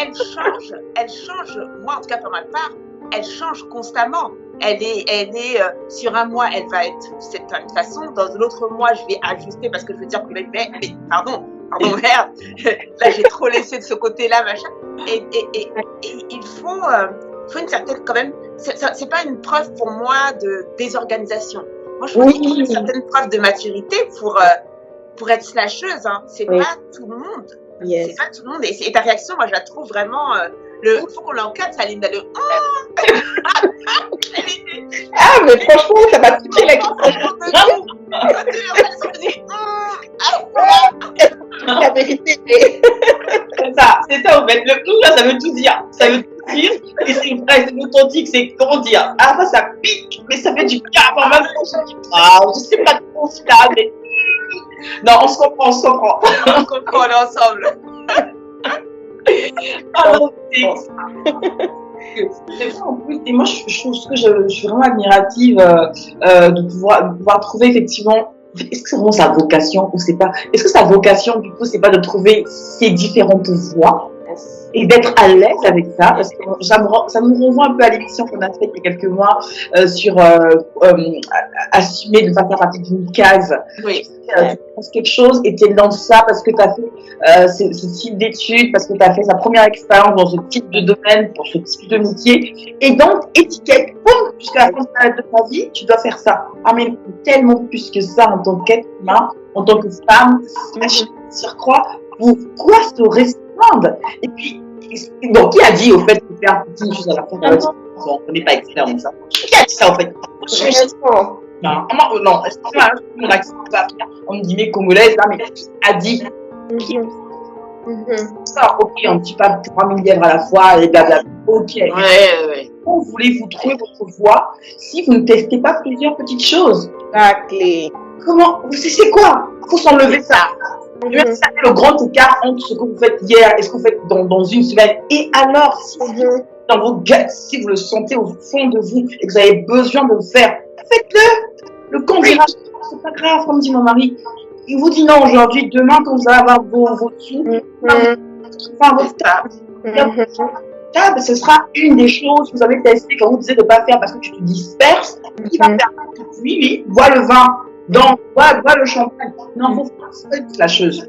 elle change, moi en tout cas pour ma part, elle change constamment. Elle est sur un mois, elle va être de cette façon, dans l'autre mois, je vais ajuster parce que je veux dire que mais pardon, merde, là j'ai trop laissé de ce côté-là, machin. Et il faut une certaine, quand même, c'est pas une preuve pour moi de désorganisation. Moi, je pense qu'il faut une certaine preuve de maturité pour être slasheuse, hein. C'est pas tout le monde. Yes. C'est pas tout le monde. Et ta réaction, moi, je la trouve vraiment. Il faut qu'on l'encadre, Saline, d'aller. Ah, mais franchement, ça m'a piqué la question. La vérité. C'est ça, en fait. Le là, ça veut tout dire. Ça veut tout dire. Et c'est vrai, c'est authentique. C'est comment dire. À la fois, ça pique, mais ça fait du calme en même temps. Je sais pas trop ce là, mais. Non, on se comprend. On comprend, on est ensemble. C'est vrai en plus, et moi je trouve que je suis vraiment admirative de pouvoir trouver effectivement, est-ce que c'est vraiment sa vocation ou c'est pas, est-ce que sa vocation du coup c'est pas de trouver ses différentes voies et d'être à l'aise avec ça, parce que ça nous renvoie un peu à l'émission qu'on a faite il y a quelques mois sur assumer de ne pas faire partie d'une case. Oui. Tu penses quelque chose et tu es dans ça parce que tu as fait ce type d'études, parce que tu as fait sa première expérience dans ce type de domaine, pour ce type de métier, et donc étiquette, boum, jusqu'à la fin de ta vie, tu dois faire ça. Ah mais tellement plus que ça en tant qu'être humain, en tant que femme, surcroît, pourquoi se restreindre? Et puis, donc, qui a dit au fait de faire une chose à la fin? On n'est pas expert en ça. Qui a dit ça au fait? Non, excusez-moi, mon accent va venir. On me dit mais congolaise, là, mais qui a dit? Ça, ok, on ne dit pas 3000 lièvres à la fois et blablabla. Ok. Ouais. Comment voulez-vous trouver votre voie si vous ne testez pas plusieurs petites choses? Exactly. Comment? C'est quoi? Il faut s'enlever ça. Le grand écart entre ce que vous faites hier et ce que vous faites dans une semaine. Et alors, si dans vos guts, si vous le sentez au fond de vous et que vous avez besoin de le faire, faites-le. Le candidat, c'est pas grave, comme dit mon mari. Il vous dit non aujourd'hui, demain, quand vous allez avoir vos sous, table, ce sera une des choses que vous avez testées quand vous disiez de ne pas faire parce que tu te disperses. Qui va faire? Oui, bois le vin. Donc, bois le champagne. Non, faut faire slasheuse.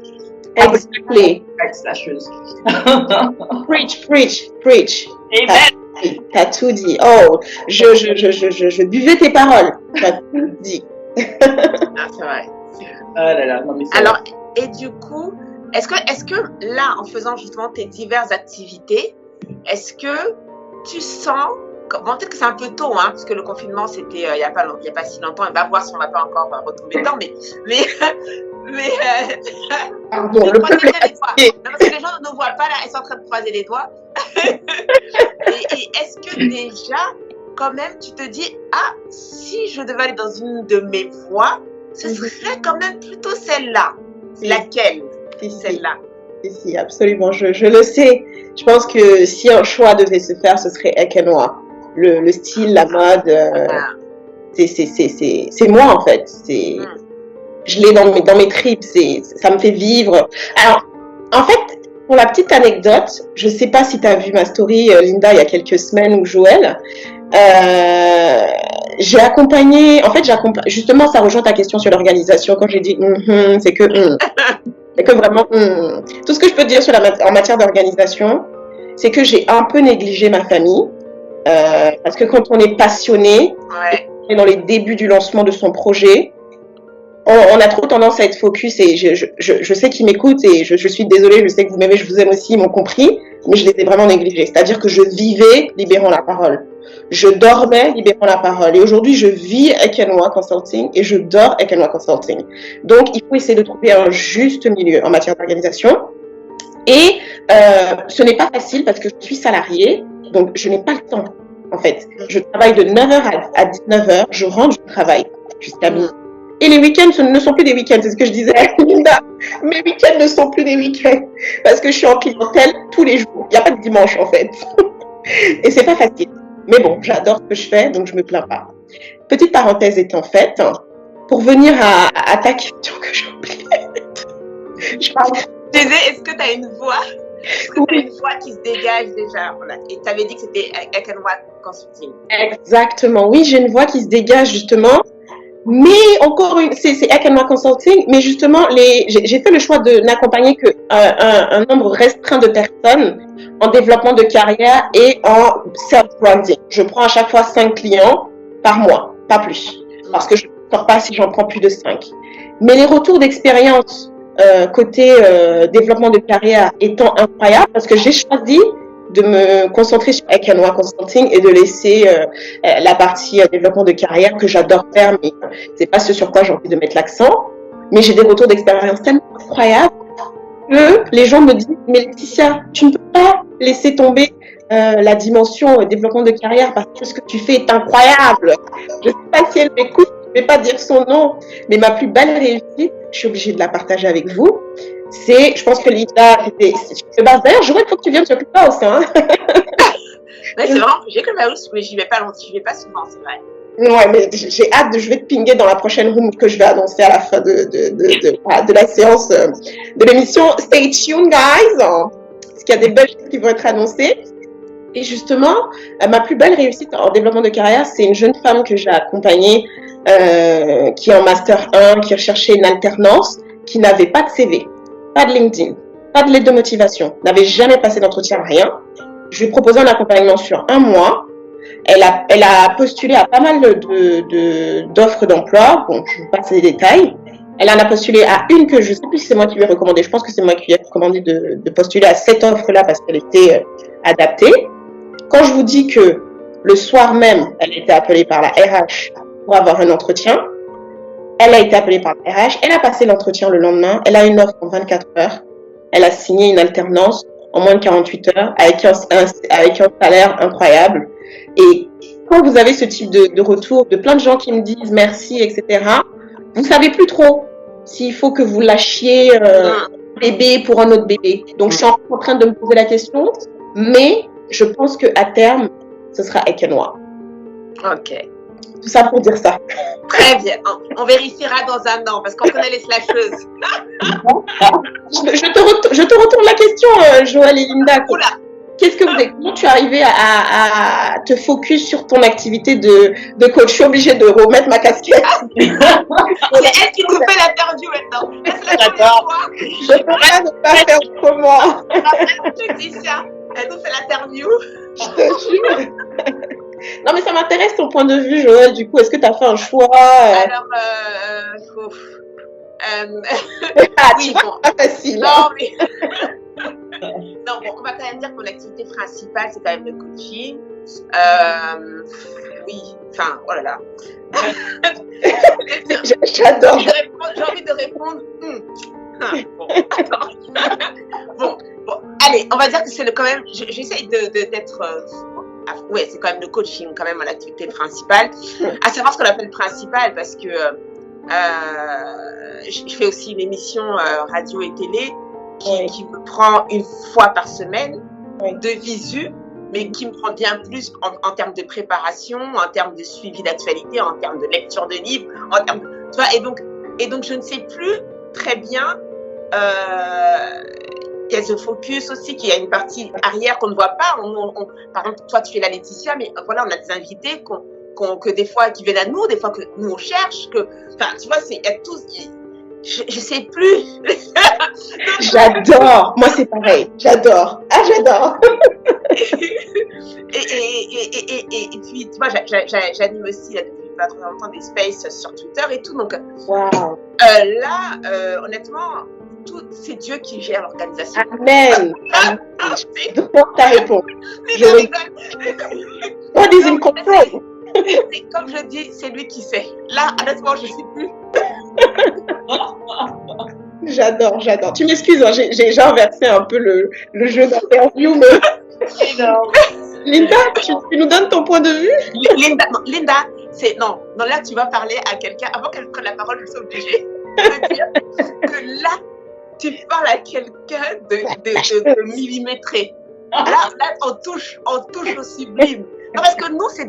Exactly. Slasheuse. Preach. Amen. T'as tout dit. Oh, je buvais tes paroles. T'as tout dit. C'est vrai. Oh là là, non, mais alors, et du coup, est-ce que là, en faisant justement tes diverses activités, est-ce que tu sens, bon, peut-être que c'est un peu tôt, hein, parce que le confinement, c'était il y a pas si longtemps, et va voir si on va pas encore retomber dedans, mais pardon, le peuple est fatigué. Non, parce que les gens ne nous voient pas là, ils sont en train de croiser les doigts. et est-ce que déjà, quand même, tu te dis, ah, si je devais aller dans une de mes voies, ce serait quand même plutôt celle-là. Laquelle? Celle-là. Si, absolument, je le sais. Je pense que si un choix devait se faire, ce serait Ekenois. Le style, la mode, c'est moi en fait. Je l'ai dans mes tripes, ça me fait vivre. Alors, en fait, pour la petite anecdote, je sais pas si tu as vu ma story, Linda, il y a quelques semaines, ou Joël. J'ai accompagné, justement, ça rejoint ta question sur l'organisation. Quand j'ai dit c'est que c'est que vraiment tout ce que je peux te dire en matière d'organisation, c'est que j'ai un peu négligé ma famille parce que quand on est passionné, on est dans les débuts du lancement de son projet, on a trop tendance à être focus, et je sais qu'ils m'écoutent et je suis désolée, je sais que vous m'aimez, je vous aime aussi, ils m'ont compris, mais je les ai vraiment négligés. C'est-à-dire que je vivais libérant la parole. Je dormais libérant la parole. Et aujourd'hui, je vis Ekenois Consulting et je dors Ekenois Consulting. Donc, il faut essayer de trouver un juste milieu en matière d'organisation. Et ce n'est pas facile parce que je suis salariée, donc je n'ai pas le temps, en fait. Je travaille de 9h à 19h, je rentre du travail jusqu'à minuit. Et les week-ends, ce ne sont plus des week-ends, c'est ce que je disais à Linda. Mes week-ends ne sont plus des week-ends parce que je suis en clientèle tous les jours. Il n'y a pas de dimanche, en fait. Et c'est pas facile. Mais bon, j'adore ce que je fais, donc je me plains pas. Petite parenthèse étant faite, pour venir à ta question que j'ai oubliée. Je disais, est-ce que tu as une voix? Est-ce que tu as une voix qui se dégage déjà? Voilà. Et tu avais dit que c'était Ekenois Consulting. Exactement, oui, j'ai une voix qui se dégage justement. Mais encore c'est Ekenois Consulting, mais justement, j'ai fait le choix de n'accompagner qu'un nombre restreint de personnes en développement de carrière et en self-branding. Je prends à chaque fois 5 clients par mois, pas plus. Parce que je ne sors pas si j'en prends plus de 5. Mais les retours d'expérience côté développement de carrière étant incroyables, parce que j'ai choisi de me concentrer sur Ekenois Consulting et de laisser la partie développement de carrière que j'adore faire, mais c'est pas ce sur quoi j'ai envie de mettre l'accent. Mais j'ai des retours d'expérience tellement incroyables que les gens me disent, mais Laetitia, tu ne peux pas laisser tomber la dimension développement de carrière parce que ce que tu fais est incroyable. Je ne sais pas si elle m'écoute, je ne vais pas dire son nom, mais ma plus belle réussite, je suis obligée de la partager avec vous. Je pense que Linda, d'ailleurs, je vois qu'il faut que tu viennes sur Clubhouse, hein. Ouais, c'est vraiment, j'ai Clubhouse, mais j'y vais pas souvent, c'est vrai. Ouais, mais j'ai hâte je vais te pinguer dans la prochaine room que je vais annoncer à la fin de la séance de l'émission. Stay tuned, guys. Ce qu'il y a des belles choses qui vont être annoncées. Et justement, ma plus belle réussite en développement de carrière, c'est une jeune femme que j'ai accompagnée qui est en Master 1, qui recherchait une alternance, qui n'avait pas de CV, pas de LinkedIn, pas de lettre de motivation, n'avait jamais passé d'entretien, rien. Je lui ai proposé un accompagnement sur 1 mois. Elle a postulé à pas mal d'offres d'emploi. Bon, je vous passe les détails. Elle en a postulé à une que je ne sais plus si c'est moi qui lui ai recommandé. Je pense que c'est moi qui lui ai recommandé de postuler à cette offre-là parce qu'elle était adaptée. Quand je vous dis que le soir même, elle a été appelée par la RH pour avoir un entretien, elle a été appelée par la RH, elle a passé l'entretien le lendemain, elle a une offre en 24 heures, elle a signé une alternance en moins de 48 heures avec un salaire incroyable. Et quand vous avez ce type de retour de plein de gens qui me disent merci, etc., vous savez plus trop s'il faut que vous lâchiez bébé pour un autre bébé. Donc, je suis encore en train de me poser la question, mais je pense qu'à terme, ce sera Ekenoa. Ok. Tout ça pour dire ça. Très bien. On vérifiera dans un an parce qu'on connaît les slasheuses. Je te retourne la question, Joël et Linda. Oula. Comment tu es arrivé à te focus sur ton activité de coach? Je suis obligée de remettre ma casquette. C'est elle qui nous fait l'interview maintenant. D'accord. Je ne peux pas faire autrement. Elle nous fait l'interview. Je te jure. Non, mais ça m'intéresse ton point de vue, Joël. Du coup, est-ce que tu as fait un choix Alors, oui, bon. Pas facile. Non, mais... non, bon, on va quand même dire que mon activité principale, c'est quand même le coaching. Oui, enfin, oh là là. J'adore. J'ai envie de répondre. Bon, attends. Bon, allez, on va dire que c'est quand même. J'essaye d'être. Ouais, c'est quand même le coaching, quand même, mon activité principale. À savoir ce qu'on appelle principale, parce que je fais aussi une émission radio et télé qui me prend une fois par semaine de visu, mais qui me prend bien plus en termes de préparation, en termes de suivi d'actualité, en termes de lecture de livres, en termes de, tu vois, et donc je ne sais plus très bien. Il y a The Focus aussi, qui a une partie arrière qu'on ne voit pas. Par exemple, toi, tu es la Laetitia, mais voilà, on a des invités que des fois, qui viennent à nous, des fois que nous, on cherche. Enfin, tu vois, il y a tous... Je sais plus. J'adore. Moi, c'est pareil. J'adore. Ah, j'adore. et puis, tu vois, j'anime aussi là, depuis pas trop longtemps des spaces sur Twitter et tout. Donc, là, honnêtement, tout, c'est Dieu qui gère l'organisation. Amen. Donc, ta réponse. God is in control. Comme je dis, c'est lui qui sait. Là, honnêtement, je ne sais plus. J'adore. Tu m'excuses, hein, j'ai inversé un peu le jeu d'interview, mais... Linda, tu nous donnes ton point de vue? Linda, non, là, tu vas parler à quelqu'un, avant qu'elle prenne la parole, je suis obligée de dire que là, tu parles à quelqu'un de millimétré. Là, on touche au sublime. Non, parce que nous, c'est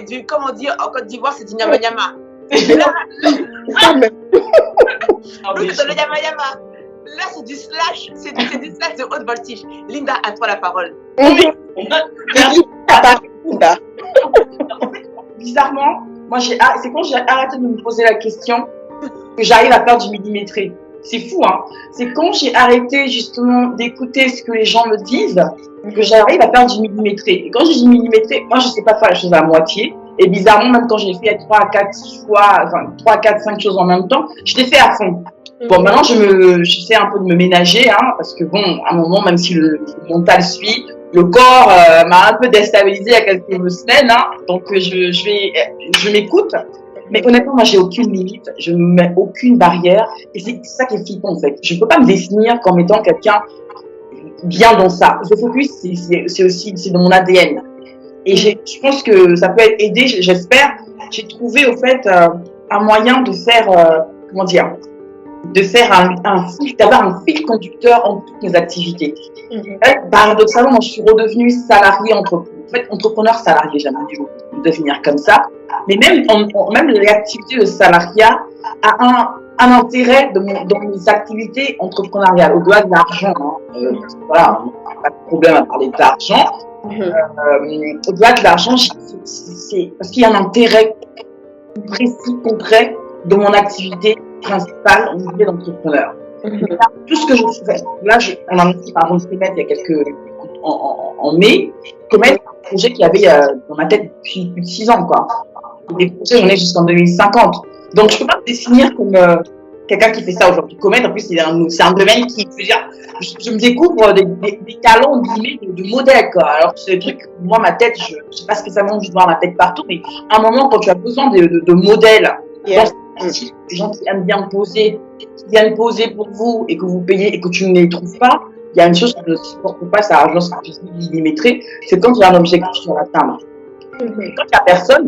du, comment dire, en Côte d'Ivoire, c'est du nyama-nyama. Nous, c'est le nyama-nyama. Là, c'est du slash, c'est du slash de haute voltige. Linda, à toi la parole. Bizarrement, moi, c'est quand j'ai arrêté de me poser la question que j'arrive à faire du millimétré. C'est fou, hein. C'est quand j'ai arrêté justement d'écouter ce que les gens me disent que j'arrive à faire du millimétré. Et quand je dis millimétré, moi, je sais pas faire la chose à moitié. Et bizarrement, même quand j'ai fait 3, 4, 5 choses en même temps, je l'ai fait à fond. Bon, maintenant, j'essaie un peu de me ménager, hein, parce que bon, à un moment, même si le mental suit, le corps m'a un peu déstabilisé il y a quelques semaines, hein, donc je m'écoute. Mais honnêtement, moi, j'ai aucune limite, je me mets aucune barrière, et c'est ça qui est flippant, en fait. Je ne peux pas me définir comme étant quelqu'un bien dans ça. The Focus, c'est aussi, c'est dans mon ADN. Et je pense que ça peut être aidé, j'espère. J'ai trouvé, au fait, un moyen de faire, d'avoir un fil conducteur en toutes mes activités. Paradoxalement, moi, je suis redevenue salariée entrepreneur salarié, j'aimerais devenir comme ça. Mais même l'activité de salariat a un intérêt dans mes activités entrepreneuriales, au-delà de l'argent. Hein. Voilà, pas de problème à parler d'argent. Au-delà de l'argent, c'est parce qu'il y a un intérêt précis, concret de mon activité principale en milieu d'entrepreneur. Tout ce que je fais, là, on a lancé par exemple Comet il y a en mai. Comet, c'est un projet qui avait dans ma tête depuis plus de 6 ans, quoi. Des projets, j'en ai jusqu'en 2050. Donc, je peux pas me définir comme quelqu'un qui fait ça aujourd'hui. Comet, en plus, c'est un domaine qui, je veux dire, je me découvre des talents, guillemets, de modèles, quoi. Alors, c'est des trucs, moi, ma tête, je sais pas spécialement envie de voir ma tête partout, mais à un moment, quand tu as besoin de modèles, des gens qui aiment bien poser, qui viennent poser pour vous et que vous payez et que tu ne les trouves pas, il y a une chose que je ne supporte pas, c'est l'argent millimétré, c'est quand tu as un objectif sur la table. Quand il n'y a personne,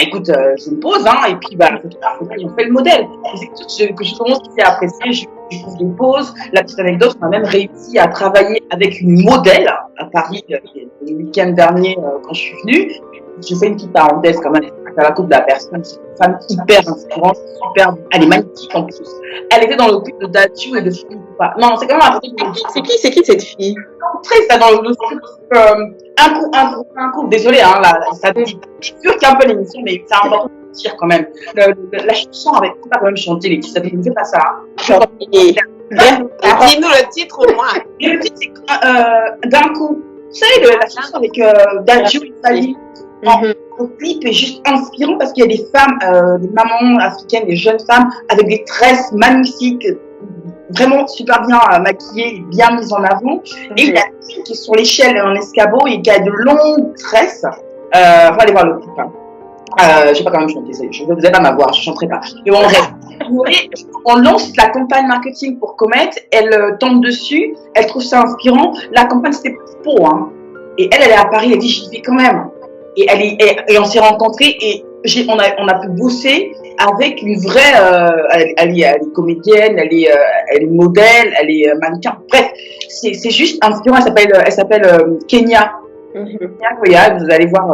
écoute, je me pose, hein, et puis, on fait le modèle. Et c'est tout ce que je commence à apprécier. Je trouve des pauses. La petite anecdote, on a même réussi à travailler avec une modèle à Paris le week-end dernier quand je suis venue. Je fais une petite parenthèse quand même à la coupe de la personne. C'est une femme hyper inspirante, super. Elle est magnifique en plus. Elle était dans le couple de Datu et de Philippe. Non, c'est quand même un truc. C'est qui cette fille? Très ça dans le un coup. Désolé, hein, là, ça dit. Je suis un peu l'émission, mais c'est important de dire quand même. La chanson avec qui pas quand même chanter les titres, ça ne fait pas ça. Dis-nous le titre au moins. Le titre, c'est d'un coup. Vous savez, la chanson avec Dadju et Sally. Le clip est juste inspirant parce qu'il y a des femmes, des mamans africaines, des jeunes femmes avec des tresses magnifiques, vraiment super bien maquillées, bien mises en avant. Et il y a une fille qui est sur l'échelle en escabeau et qui a de longues tresses. Faut aller voir le clip. Je sais pas quand même chanter, je ne vous ai pas ma voix, je chanterai pas. Mais bon, on lance la campagne marketing pour Comet, elle tombe dessus, elle trouve ça inspirant. La campagne c'était pour hein. Et elle est à Paris, elle dit j'y vais quand même. Et on s'est rencontrés et on a pu bosser avec une vraie, elle est comédienne, elle est modèle, elle est mannequin. Bref, c'est juste inspirant. Elle s'appelle Kenya. Vous allez voir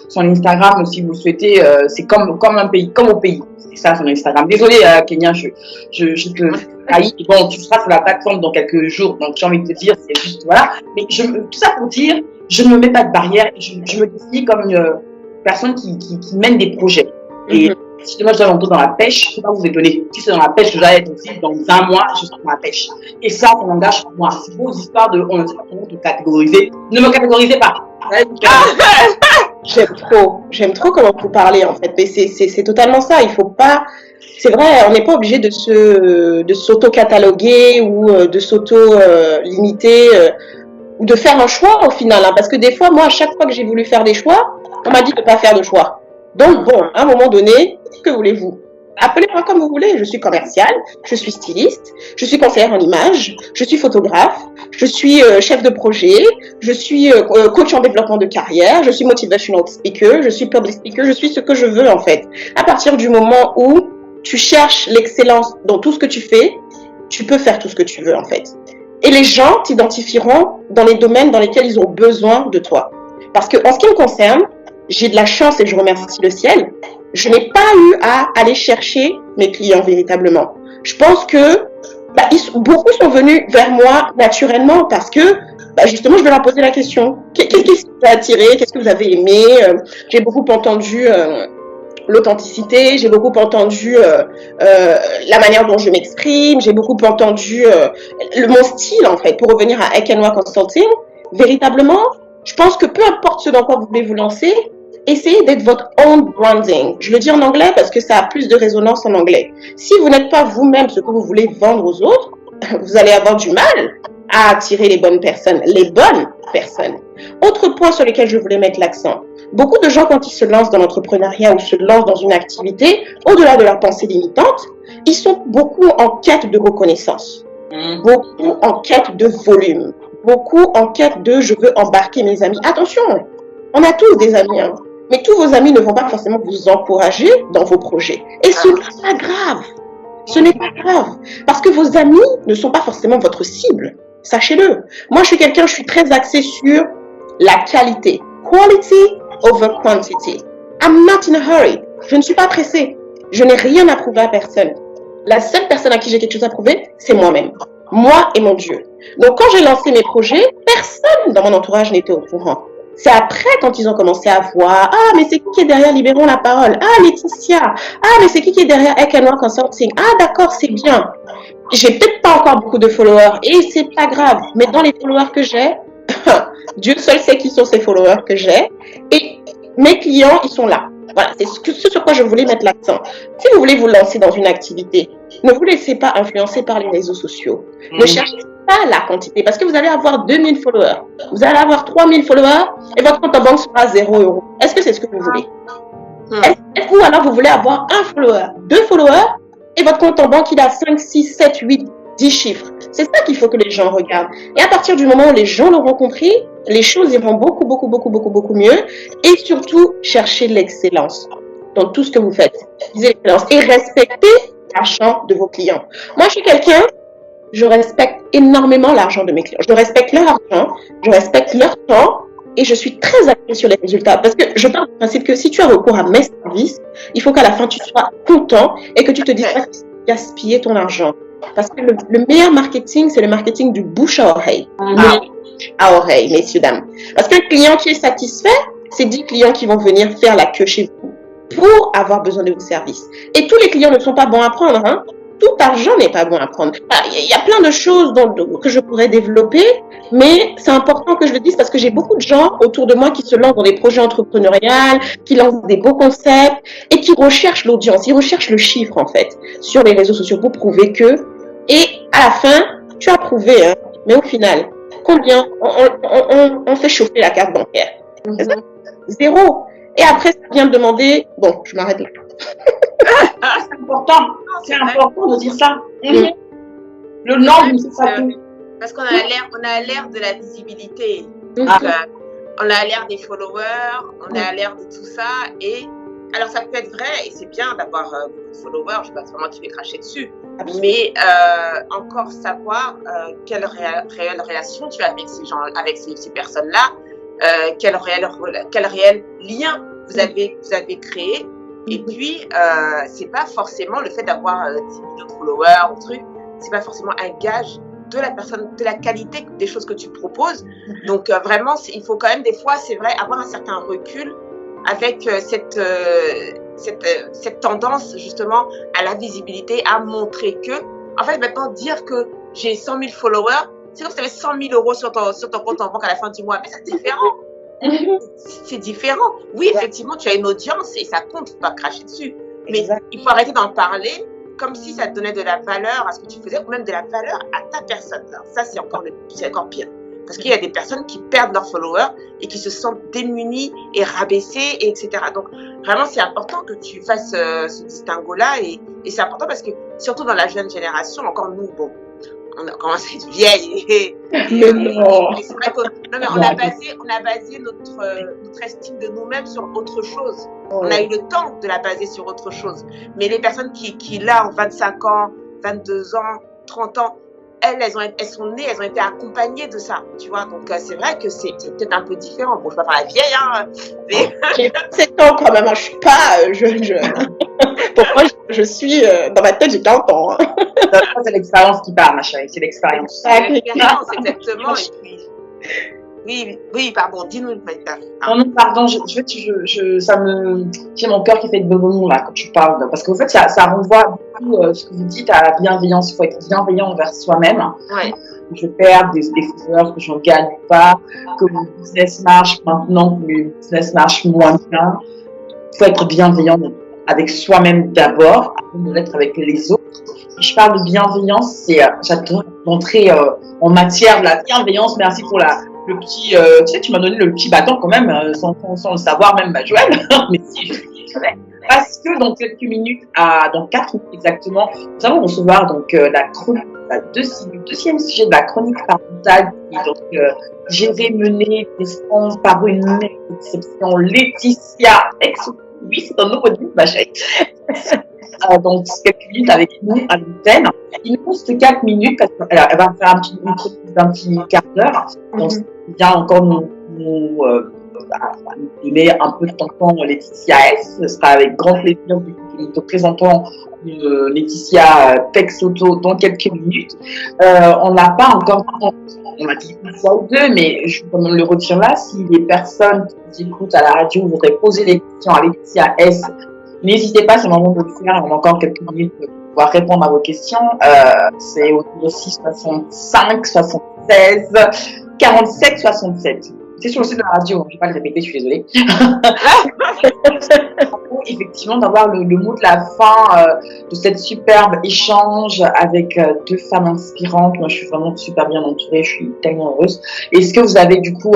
son Instagram si vous le souhaitez. C'est comme un pays, comme au pays. C'est ça son Instagram. Désolée Kenya, je te haïs. Bon, tu seras sur la plateforme dans quelques jours, donc j'ai envie de te dire, c'est juste voilà. Mais tout ça pour dire, je ne me mets pas de barrière. Je me définis comme une personne qui mène des projets. Et si moi je dois rentrer dans la pêche, il ne faut pas vous étonner. Si c'est dans la pêche, je dois être aussi dans 1 mois, je serai dans la pêche. Et ça engage pour moi. C'est vos histoires de, on ne sait pas comment te catégoriser. Ne me catégorisez pas. J'aime trop comment vous parlez en fait. Mais c'est totalement ça. Il faut pas. C'est vrai, on n'est pas obligé de s'auto-cataloguer ou de s'auto-limiter ou de faire un choix au final. Hein, parce que des fois, moi, à chaque fois que j'ai voulu faire des choix, on m'a dit de ne pas faire de choix. Donc bon, à un moment donné, que voulez-vous? Appelez-moi comme vous voulez. Je suis commerciale, je suis styliste, je suis conseillère en image, je suis photographe, je suis chef de projet, je suis coach en développement de carrière, je suis motivational speaker, je suis public speaker, je suis ce que je veux en fait. À partir du moment où tu cherches l'excellence dans tout ce que tu fais, tu peux faire tout ce que tu veux en fait. Et les gens t'identifieront dans les domaines dans lesquels ils ont besoin de toi. Parce que en ce qui me concerne, j'ai de la chance et je remercie le ciel. Je n'ai pas eu à aller chercher mes clients véritablement. Je pense que beaucoup sont venus vers moi naturellement parce que justement, je vais leur poser la question. Qu'est-ce qui vous a attiré? Qu'est-ce que vous avez aimé? J'ai beaucoup entendu l'authenticité, j'ai beaucoup entendu la manière dont je m'exprime, j'ai beaucoup entendu mon style en fait. Pour revenir à Ekenwa Consulting, véritablement, je pense que peu importe ce dans quoi vous voulez vous lancer, essayez d'être votre own branding. Je le dis en anglais parce que ça a plus de résonance en anglais. Si vous n'êtes pas vous-même ce que vous voulez vendre aux autres, vous allez avoir du mal à attirer les bonnes personnes. Autre point sur lequel je voulais mettre l'accent. Beaucoup de gens, quand ils se lancent dans l'entrepreneuriat ou se lancent dans une activité, au-delà de leur pensée limitante, ils sont beaucoup en quête de reconnaissance. Beaucoup en quête de volume. Beaucoup en quête de « je veux embarquer mes amis ». Attention, on a tous des amis, hein. Mais tous vos amis ne vont pas forcément vous encourager dans vos projets. Et ce n'est pas grave. Ce n'est pas grave. Parce que vos amis ne sont pas forcément votre cible. Sachez-le. Moi, je suis très axée sur la qualité. Quality over quantity. I'm not in a hurry. Je ne suis pas pressée. Je n'ai rien à prouver à personne. La seule personne à qui j'ai quelque chose à prouver, c'est moi-même. moi et mon Dieu. Donc, quand j'ai lancé mes projets, personne dans mon entourage n'était au courant. C'est après, quand ils ont commencé à voir, ah, mais c'est qui est derrière Libérons la parole? Ah, Laetitia. Ah, mais c'est qui est derrière Ekenwa Consulting? Ah, d'accord, c'est bien. J'ai peut-être pas encore beaucoup de followers et c'est pas grave. Mais dans les followers que j'ai, Dieu seul sait qui sont ces followers que j'ai. Et mes clients, ils sont là. Voilà, c'est ce sur quoi je voulais mettre l'accent. Si vous voulez vous lancer dans une activité, ne vous laissez pas influencer par les réseaux sociaux. Ne cherchez pas la quantité parce que vous allez avoir 2000 followers. Vous allez avoir 3000 followers et votre compte en banque sera 0 €. Est-ce que c'est ce que vous voulez? Ou alors vous voulez avoir un follower, 2 followers et votre compte en banque il a 5, 6, 7, 8, 10 chiffres. C'est ça qu'il faut que les gens regardent. Et à partir du moment où les gens l'auront compris, les choses iront beaucoup mieux. Et surtout, cherchez l'excellence dans tout ce que vous faites. Visez l'excellence et respectez l'argent de vos clients. Moi, je suis quelqu'un, je respecte énormément l'argent de mes clients. Je respecte leur argent, je respecte leur temps et je suis très axée sur les résultats. Parce que je pars du principe que si tu as recours à mes services, il faut qu'à la fin, tu sois content et que tu te dises pas que tu as gaspillé ton argent. Parce que le meilleur marketing, c'est le marketing du bouche à oreille. À oreille, messieurs, dames. Parce qu'un client qui est satisfait, c'est 10 clients qui vont venir faire la queue chez vous pour avoir besoin de vos services. Et tous les clients ne sont pas bons à prendre, hein. Tout argent n'est pas bon à prendre. Il y a plein de choses que je pourrais développer, mais c'est important que je le dise parce que j'ai beaucoup de gens autour de moi qui se lancent dans des projets entrepreneuriaux, qui lancent des beaux concepts et qui recherchent l'audience, ils recherchent le chiffre en fait sur les réseaux sociaux pour prouver que. Et à la fin, tu as prouvé, hein, mais au final, combien on fait chauffer la carte bancaire? 0. Et après, ça vient me demander, bon, je m'arrête là. C'est important de dire ça. Le nombre, c'est ça tout. Parce qu'on a l'air de la visibilité. Donc, on a l'air des followers, on a l'air de tout ça. Et alors, ça peut être vrai, et c'est bien d'avoir beaucoup de followers, je ne sais pas vraiment qui vais cracher dessus. Mais encore savoir quelle réelle relation tu as avec ces gens, avec ces personnes-là, quel réel lien vous avez créé. Et puis, c'est pas forcément le fait d'avoir 10 millions de followers ou truc, c'est pas forcément un gage de la personne, de la qualité des choses que tu proposes. Donc, vraiment, il faut quand même des fois, c'est vrai, avoir un certain recul avec cette tendance justement à la visibilité, à montrer que, en fait, maintenant, dire que j'ai 100 000 followers, c'est comme si tu avais 100 000 € sur ton compte en banque à la fin du mois, mais c'est différent. C'est différent. Oui, effectivement, tu as une audience et ça compte, faut pas cracher dessus. Mais il faut arrêter d'en parler comme si ça te donnait de la valeur à ce que tu faisais ou même de la valeur à ta personne. Alors ça, c'est encore pire. Parce qu'il y a des personnes qui perdent leurs followers et qui se sentent démunies et rabaissées, etc. Donc, vraiment, c'est important que tu fasses ce distinguo-là. Et c'est important parce que, surtout dans la jeune génération, encore nous, bon, on a commencé à être vieille. Mais c'est vrai qu'on a basé notre estime de nous-mêmes sur autre chose. On a eu le temps de la baser sur autre chose. Mais les personnes qui là, en 25 ans, 22 ans, 30 ans, elles sont nées, elles ont été accompagnées de ça, tu vois. Donc, c'est vrai que c'est peut-être un peu différent. Bon, je ne vais pas faire la vieille, hein. Mais... J'ai 27 ans quand même, je ne suis pas jeune. Pour moi, je suis, dans ma tête, j'ai 40 ans. Hein. C'est l'expérience qui parle, ma chérie, c'est l'expérience. C'est exactement. Et puis... Oui, pardon, dis-nous. Non, pardon, j'ai mon cœur qui fait de bonbons là quand tu parles, parce qu'en fait, ça renvoie beaucoup ce que vous dites à la bienveillance. Il faut être bienveillant envers soi-même. Ouais. Je perds des followers, que j'en gagne pas, que mon business marche maintenant, que mon business marche moins bien. Il faut être bienveillant avec soi-même d'abord, avant de l'être avec les autres. Et je parle de bienveillance, j'adore rentrer en matière de la bienveillance. Merci pour le petit, tu sais, tu m'as donné le petit bâton quand même, sans le savoir même, Joël. Mais si, je savais. Parce que dans quelques minutes, dans 4 minutes exactement, nous allons recevoir donc la chronique, le deuxième sujet de la chronique parentale, qui est donc gérée, menée, descend par une exception, Laetitia. Oui, c'est un nouveau nom, ma chérie. Donc, quelques minutes avec nous à l'antenne. Il nous reste 4 minutes parce qu'elle va faire un petit quart d'heure. Donc, c'est bien encore nous nous donner un peu de ton temps, Laetitia S. Ce sera avec grand plaisir que nous te présentons Laetitia Peixoto dans quelques minutes. On n'a pas encore, on a dit une fois ou deux, mais comme on le retient là, si les personnes qui nous écoutent à la radio voudraient poser des questions à Laetitia S, n'hésitez pas, c'est le moment de le faire. On a encore quelques minutes pour pouvoir répondre à vos questions. C'est au 06 65 76 47 67. C'est sur le site de la radio, je ne vais pas le répéter, je suis désolée. Effectivement, d'avoir le mot de la fin de cette superbe échange avec deux femmes inspirantes. Moi, je suis vraiment super bien entourée, je suis tellement heureuse. Est-ce que vous avez du coup,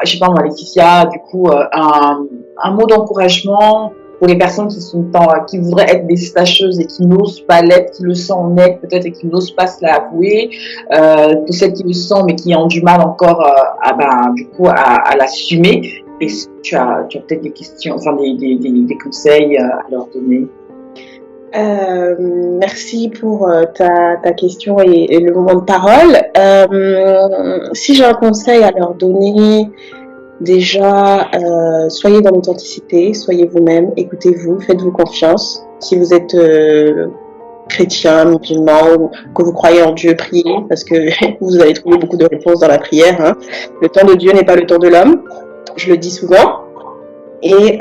je sais pas moi, Laetitia, du coup, un mot d'encouragement pour les personnes qui voudraient être des stacheuses et qui n'osent pas l'être, qui le sont honnête peut-être et qui n'osent pas se l'avouer, pour celles qui le sont mais qui ont du mal encore à l'assumer. Est-ce que tu as peut-être des questions, enfin des conseils à leur donner? Merci pour ta question et le moment de parole. Si j'ai un conseil à leur donner, déjà, soyez dans l'authenticité, soyez vous-même, écoutez-vous, faites-vous confiance. Si vous êtes chrétien, musulman, ou que vous croyez en Dieu, priez, parce que vous allez trouver beaucoup de réponses dans la prière. Hein. Le temps de Dieu n'est pas le temps de l'homme, je le dis souvent. Et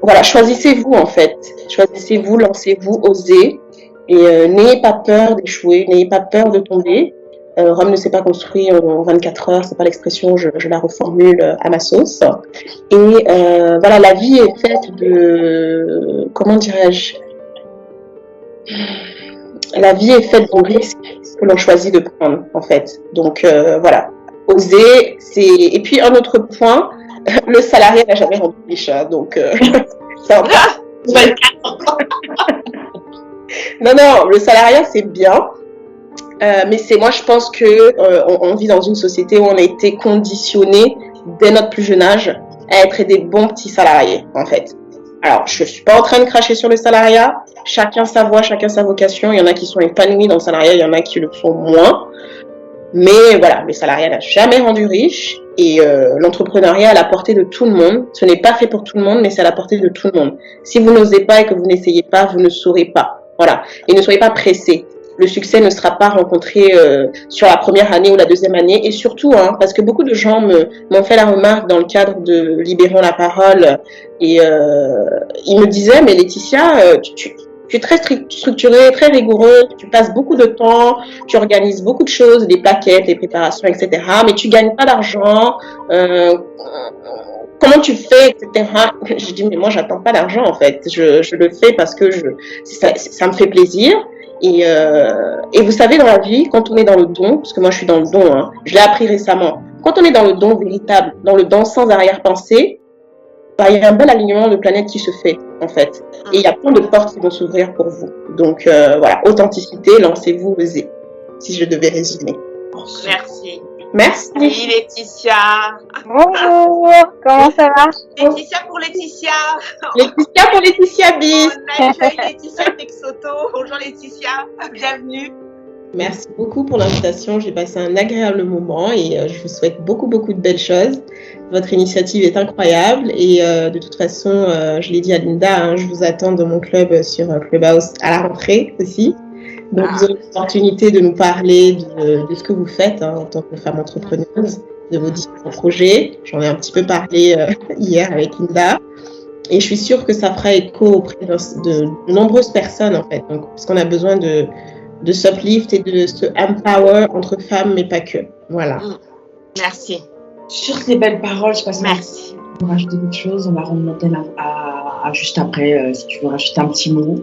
voilà, choisissez-vous en fait. Choisissez-vous, lancez-vous, osez. Et n'ayez pas peur d'échouer, n'ayez pas peur de tomber. Rome ne s'est pas construit en 24 heures, c'est pas l'expression, je la reformule à ma sauce. Et voilà, la vie est faite de, comment dirais-je, la vie est faite de risques que l'on choisit de prendre en fait. Donc voilà, oser, c'est. Et puis un autre point, le salarié n'a jamais rendu riche, hein, donc ça. Non, le salariat c'est bien. Mais moi je pense que on vit dans une société où on a été conditionné dès notre plus jeune âge à être des bons petits salariés en fait. Alors je suis pas en train de cracher sur le salariat, chacun sa voie, chacun sa vocation. Il y en a qui sont épanouis dans le salariat, il y en a qui le sont moins. Mais voilà, le salariat n'a jamais rendu riche et l'entrepreneuriat à la portée de tout le monde. Ce n'est pas fait pour tout le monde, mais c'est à la portée de tout le monde. Si vous n'osez pas et que vous n'essayez pas, vous ne saurez pas. Voilà, et ne soyez pas pressés. Le succès ne sera pas rencontré sur la première année ou la deuxième année. Et surtout, hein, parce que beaucoup de gens m'ont fait la remarque dans le cadre de Libérons la parole. Et ils me disaient, mais Laetitia, tu es très structurée, très rigoureux, tu passes beaucoup de temps, tu organises beaucoup de choses, les plaquettes, les préparations, etc. Mais tu gagnes pas d'argent. Comment tu fais, etc. Je dis, mais moi, j'attends pas d'argent, en fait. Je le fais parce que ça me fait plaisir. Et vous savez, dans la vie, quand on est dans le don, parce que moi je suis dans le don, hein, je l'ai appris récemment, quand on est dans le don véritable, dans le don sans arrière-pensée, bah, il y a un bon alignement de planètes qui se fait, en fait. Et il y a plein de portes qui vont s'ouvrir pour vous. Donc voilà, authenticité, lancez-vous, osez, si je devais résumer. Merci. Merci. Oui, Laetitia. Bonjour, comment ça va? Laetitia pour Laetitia. Laetitia pour Laetitia Bis. On accueille Laetitia Peixoto. Bonjour Laetitia, bienvenue. Merci beaucoup pour l'invitation. J'ai passé un agréable moment et je vous souhaite beaucoup de belles choses. Votre initiative est incroyable et de toute façon, je l'ai dit à Linda, hein, je vous attends dans mon club sur Clubhouse à la rentrée aussi. Donc, vous aurez l'opportunité de nous parler de ce que vous faites hein, en tant que femme entrepreneuse, de vos différents projets. J'en ai un petit peu parlé hier avec Linda. Et je suis sûre que ça fera écho auprès de nombreuses personnes, en fait. Donc, parce qu'on a besoin de s'uplift et de se empower entre femmes, mais pas que. Voilà. Merci. Sur ces belles paroles, je passe. Merci. On va rajouter quelque chose. On va rendre l'antenne à juste après, si tu veux rajouter un petit mot.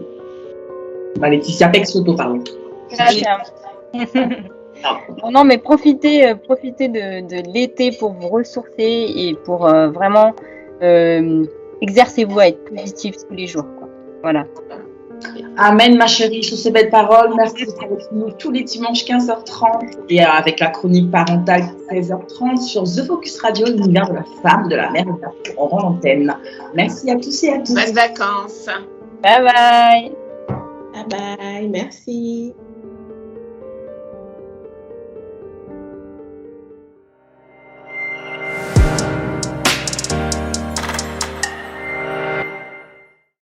Laetitia Peixoto, pardon. Non, mais profitez de l'été pour vous ressourcer et pour vraiment exercez-vous à être positif tous les jours. Quoi. Voilà. Amen, ma chérie, sur ces belles paroles. Merci d'être avec nous tous les dimanches 15h30 et avec la chronique parentale 13h30 sur The Focus Radio, l'univers de la femme, de la mère et de la fille. On rend l'antenne. Merci à tous et à toutes. Bonnes vacances. Bye bye. Bye bye, merci.